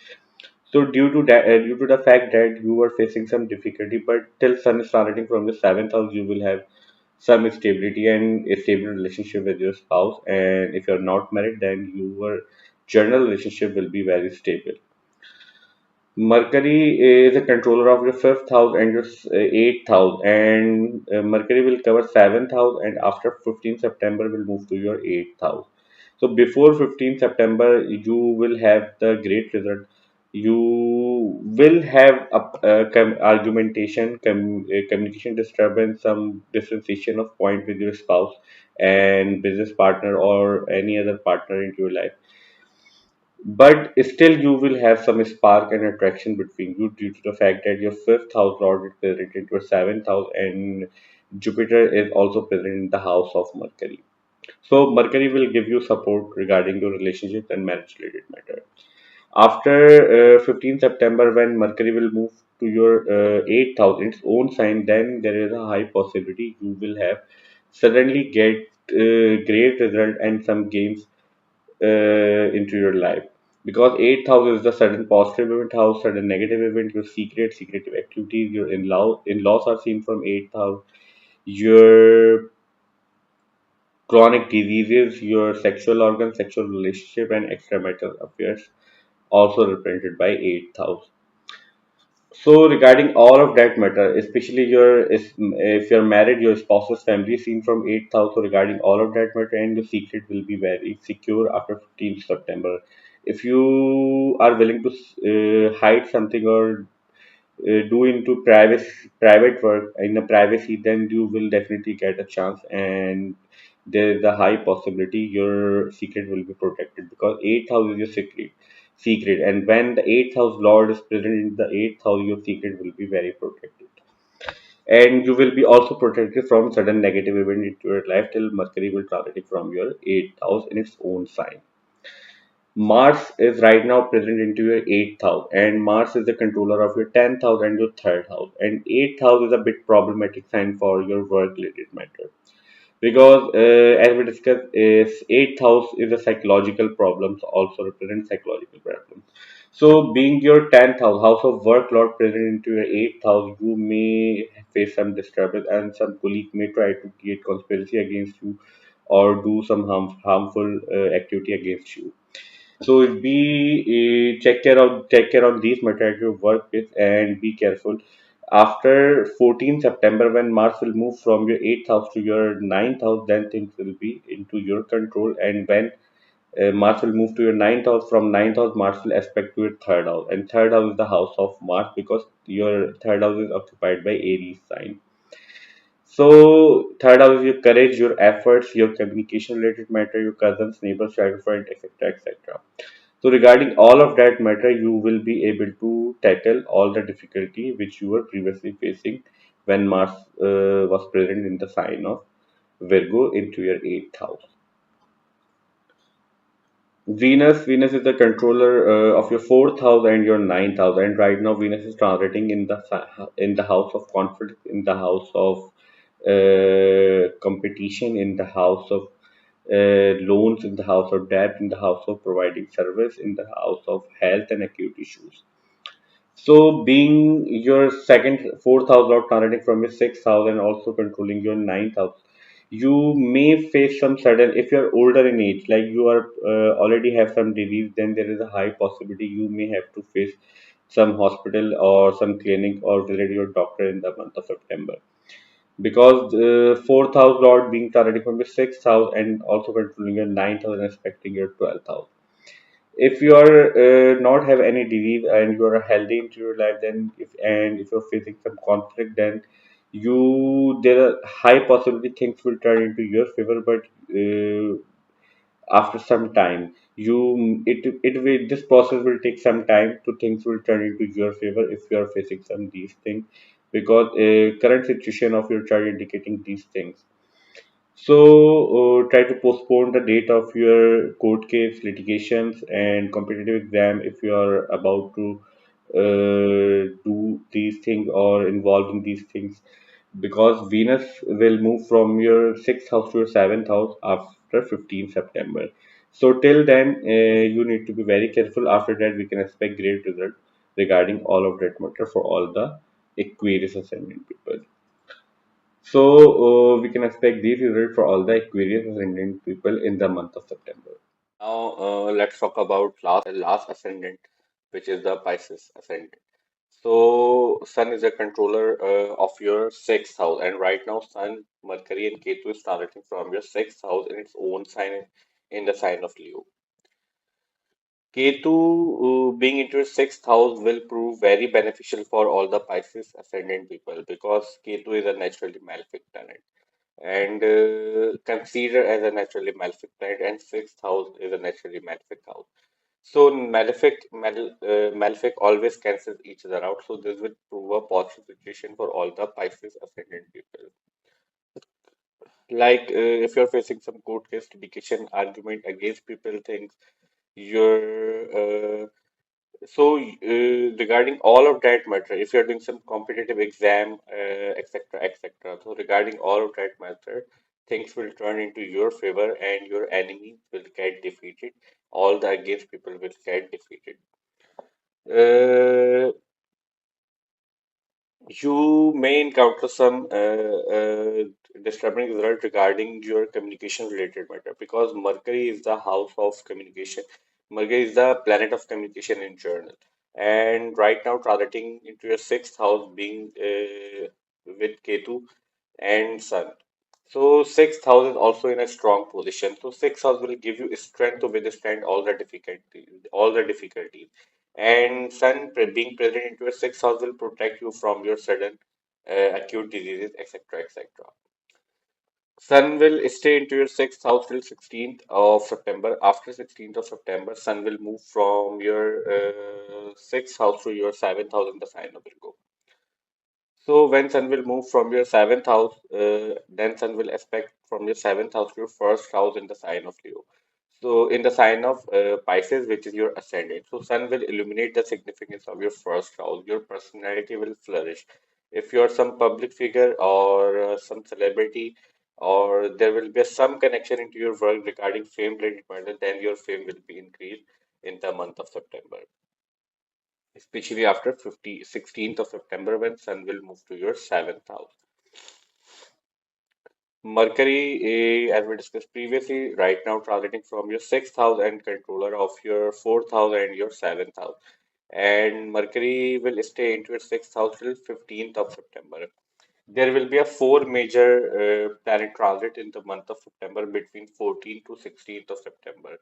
S1: So due to the fact that you are facing some difficulty, but till Sun is transiting from the seventh house, you will have some stability and a stable relationship with your spouse. And if you're not married, then your general relationship will be very stable. Mercury is a controller of your fifth house and your eighth house, and Mercury will cover seventh house, and after 15 September will move to your eighth house. So before 15 September, you will have the great result. You will have argumentation, communication disturbance, some differentiation of point with your spouse and business partner or any other partner in your life, but still you will have some spark and attraction between you due to the fact that your fifth house lord is present in your seventh house and Jupiter is also present in the house of Mercury. So Mercury will give you support regarding your relationship and marriage related matter. After 15 September, when Mercury will move to your 8th house, its own sign, then there is a high possibility you will have suddenly get great result and some gains into your life, because eighth house is the sudden positive event house, sudden negative event, your secretive activities, your in-laws are seen from eighth house, your chronic diseases, your sexual organs, sexual relationship, and extramarital affairs also represented by eighth house. So regarding all of that matter, especially if you're married, your spouse's family is seen from eighth house. So regarding all of that matter, and your secret will be very secure after 15th September. If you are willing to hide something or do into private work in the privacy, then you will definitely get a chance, and there is a high possibility your secret will be protected, because eighth house is your secret, and when the eighth house lord is present in the eighth house, your secret will be very protected, and you will be also protected from sudden negative event into your life till Mercury will transit from your eighth house in its own sign. Mars is right now present into your eighth house, and Mars is the controller of your tenth house and your third house. And eighth house is a bit problematic sign for your work related matter, because as we discussed, is eighth house is a psychological problems, also represent psychological problems. So, being your tenth house of work lord present into your eighth house, you may face some disturbance, and some colleague may try to create conspiracy against you or do some harmful activity against you. So be take care of these materials you work with, and be careful. After 14 September, when Mars will move from your eighth house to your ninth house, then things will be into your control. And when Mars will move to your ninth house, from ninth house Mars will aspect to your third house, and third house is the house of Mars, because your third house is occupied by Aries sign. So third house is your courage, your efforts, your communication related matter, your cousins, neighbors, child friend, etc., etc. So regarding all of that matter, you will be able to tackle all the difficulty which you were previously facing when Mars was present in the sign of Virgo into your eighth house. Venus is the controller of your fourth house and your ninth house, and right now Venus is transiting in in the house of conflict, in the house of competition, in the house of loans, in the house of debt, in the house of providing service, in the house of health and acute issues. So, being your fourth house lord transiting from your sixth house and also controlling your ninth house, you may face some sudden, if you're older in age, like you are already have some disease, then there is a high possibility you may have to face some hospital or some clinic or visit your doctor in the month of September, because the fourth house lord being transiting from your sixth house and also controlling your ninth house and expecting your 12th house. If you are not have any disease and you are healthy into your life, then if you're facing some conflict, then you there are high possibility things will turn into your favor, but after some time, it will this process will take some time to things will turn into your favor if you are facing some these things, because current situation of your child indicating these things. So try to postpone the date of your court case, litigations, and competitive exam if you are about to do these things or involved in these things, because Venus will move from your sixth house to your seventh house after 15 September. So till then, you need to be very careful. After that, we can expect great result regarding all of that matter for all the Aquarius ascendant people. So we can expect these results for all the Aquarius ascendant people in the month of September. Now let's talk about last ascendant, which is the Pisces ascendant. So Sun is a controller of your sixth house, and right now Sun, Mercury, and Ketu is transiting from your sixth house in its own sign in the sign of Leo. Ketu being into your sixth house will prove very beneficial for all the Pisces ascendant people because Ketu is a naturally malefic planet and considered as a naturally malefic planet, and sixth house is a naturally malefic house. So malefic always cancels each other out. So this will prove a positive situation for all the Pisces ascendant people. Like if you're facing some court case, litigation, argument against people, things, you're regarding all of that matter, if you're doing some competitive exam, etc., etc. So regarding all of that matter, things will turn into your favor and your enemies will get defeated. All the against people will get defeated. Uh, you may encounter some disturbing result regarding your communication related matter because Mercury is the house of communication. Mercury is the planet of communication in journal. And right now, transiting into your sixth house, being with Ketu and Sun. So sixth house is also in a strong position. So sixth house will give you strength to withstand all the difficulties. And Sun being present into your sixth house will protect you from your sudden acute diseases, etc., etc. Sun will stay into your sixth house till 16th of September. After 16th of September, Sun will move from your sixth house to your seventh house in the sign of Virgo. So when Sun will move from your seventh house, then Sun will aspect from your seventh house to your first house in the sign of Leo. So in the sign of Pisces, which is your ascendant, so Sun will illuminate the significance of your first house. Your personality will flourish. If you're some public figure or some celebrity, or there will be some connection into your work regarding fame related matter, then your fame will be increased in the month of September, especially after 16th of September when Sun will move to your seventh house. Mercury, as we discussed previously, right now transiting from your sixth house and controller of your fourth house and your seventh house. And Mercury will stay into your sixth house till 15th of September. There will be a four major planet transit in the month of September between 14th to 16th of September.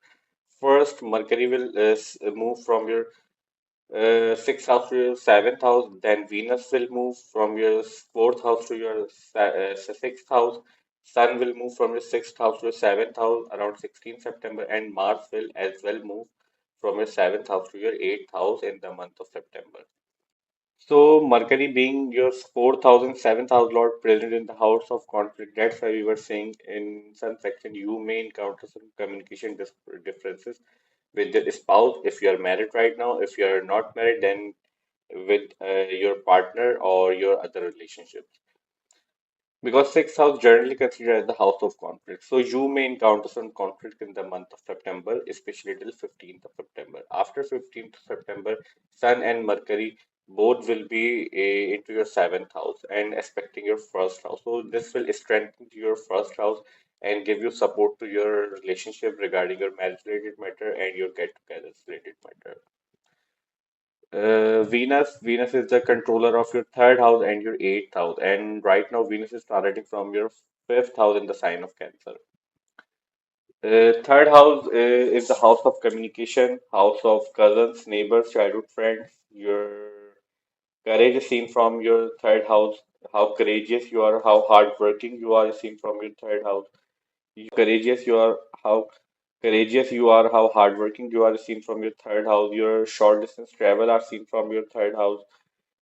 S1: First, Mercury will move from your sixth house to your seventh house. Then Venus will move from your fourth house to your sixth house. Sun will move from your sixth house to your seventh house around 16th September, and Mars will as well move from your seventh house to your eighth house in the month of September. So Mercury being your fourth house and seventh house lord present in the house of conflict, that's why we were saying in some section you may encounter some communication differences with your spouse if you are married right now. If you are not married, then with your partner or your other relationships. Because sixth house generally considered as the house of conflict. So you may encounter some conflict in the month of September, especially till 15th of September. After 15th of September, Sun and Mercury both will be into your seventh house and aspecting your first house. So this will strengthen your first house and give you support to your relationship regarding your marriage related matter and your get-togethers related matter. Venus is the controller of your third house and your eighth house. And right now, Venus is transiting from your fifth house in the sign of Cancer. Third house is the house of communication, house of cousins, neighbors, childhood friends. Your courage is seen from your third house. How courageous you are, how hardworking you are is seen from your third house. Courageous you are, how courageous you are, how hardworking you are is seen from your third house. Your short distance travel are seen from your third house.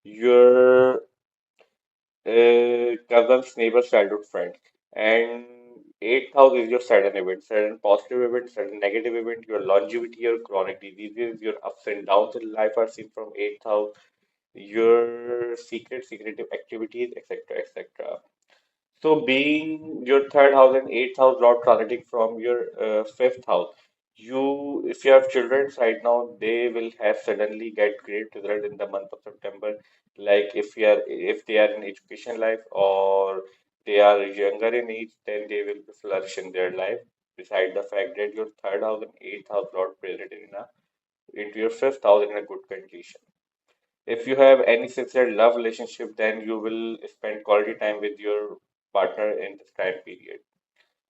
S1: Your cousins, neighbors, childhood friends. And eighth house is your sudden event, sudden positive event, sudden negative event, your longevity, your chronic diseases, your ups and downs in life are seen from eighth house, your secretive activities, etc., etc. So, being your third house and eighth house, Lord transiting from your fifth house, If you have children right now, they will have suddenly get great result in the month of September. Like if they are in education life or they are younger in age, then they will flourish in their life. Beside the fact that your third house and eighth house Lord present into your fifth house in a good condition. If you have any sincere love relationship, then you will spend quality time with your partner in this time period.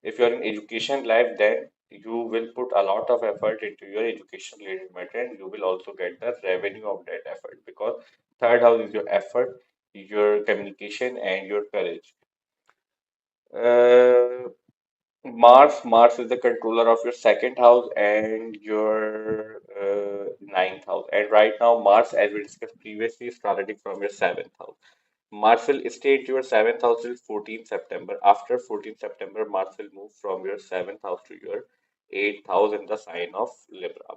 S1: If you're in education life, then you will put a lot of effort into your education related matter and you will also get the revenue of that effort because third house is your effort, your communication, and your courage. Uh, Mars is the controller of your second house and your ninth house. And right now, Mars, as we discussed previously, is transiting from your seventh house. Mars will stay into your seventh house till 14th September. After 14th September, Mars will move from your seventh house to your eighth house in the sign of Libra.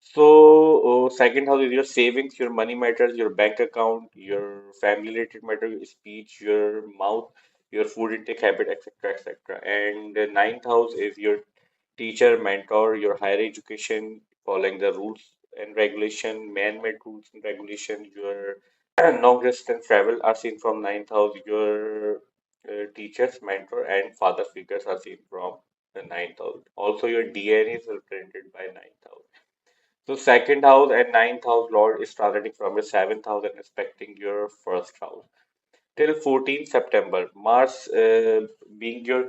S1: So, second house is your savings, your money matters, your bank account, your family related matter, your speech, your mouth, your food intake habit, etc., etc. And the ninth house is your teacher, mentor, your higher education, following the rules and regulation, man-made rules and regulation, your long-distance travel are seen from ninth house, your teachers, mentor, and father figures are seen from the ninth house. Also, your DNA is represented by ninth house. So second house and ninth house Lord is transiting from your seventh house and aspecting your first house. Till 14th September, Mars being your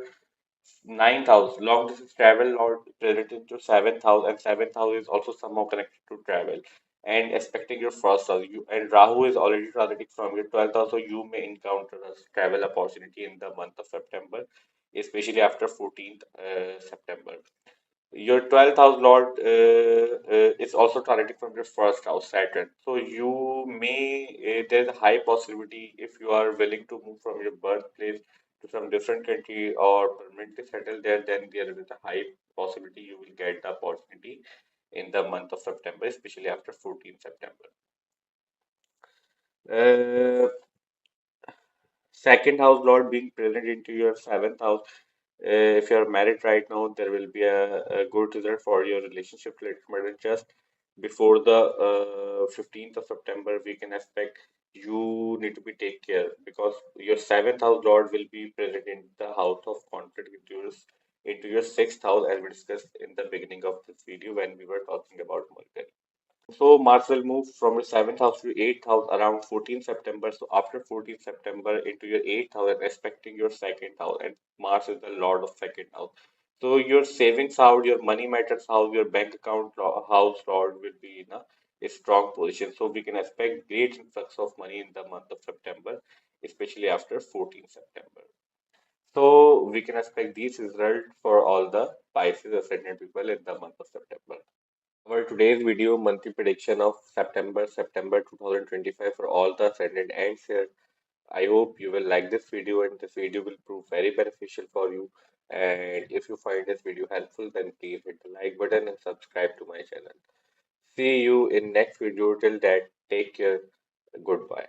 S1: ninth house, long distance travel Lord related to seventh house, and seventh house is also somehow connected to travel. And aspecting your first house, and Rahu is already transiting from your 12th house, so you may encounter a travel opportunity in the month of September, especially after 14th September. Your 12th house lord is also transiting from your first house, Saturn. So you may, there's a high possibility if you are willing to move from your birthplace to some different country or permanently settle there, then there is a high possibility you will get the opportunity in the month of September, especially after 14th September. Uh, Second house lord being present into your seventh house. If you are married right now, there will be a good result for your relationship related matter. Just before the 15th of September, we can expect you need to be take care because your seventh house lord will be present in the house of conflict into your sixth house, as we discussed in the beginning of this video when we were talking about Mercury. So Mars will move from your seventh house to your eighth house around 14th September. So after 14th September into your eighth house and expecting your second house, and Mars is the lord of second house. So your savings house, your money matters house, your bank account house lord will be in a strong position. So we can expect great influx of money in the month of September, especially after 14th September. So we can expect these results for all the Pisces ascendant people in the month of September. Our today's video monthly prediction of September 2025 for all the ascendant ends here. I hope you will like this video and this video will prove very beneficial for you. And if you find this video helpful, then please hit the like button and subscribe to my channel. See you in next video. Till that, take care. Goodbye.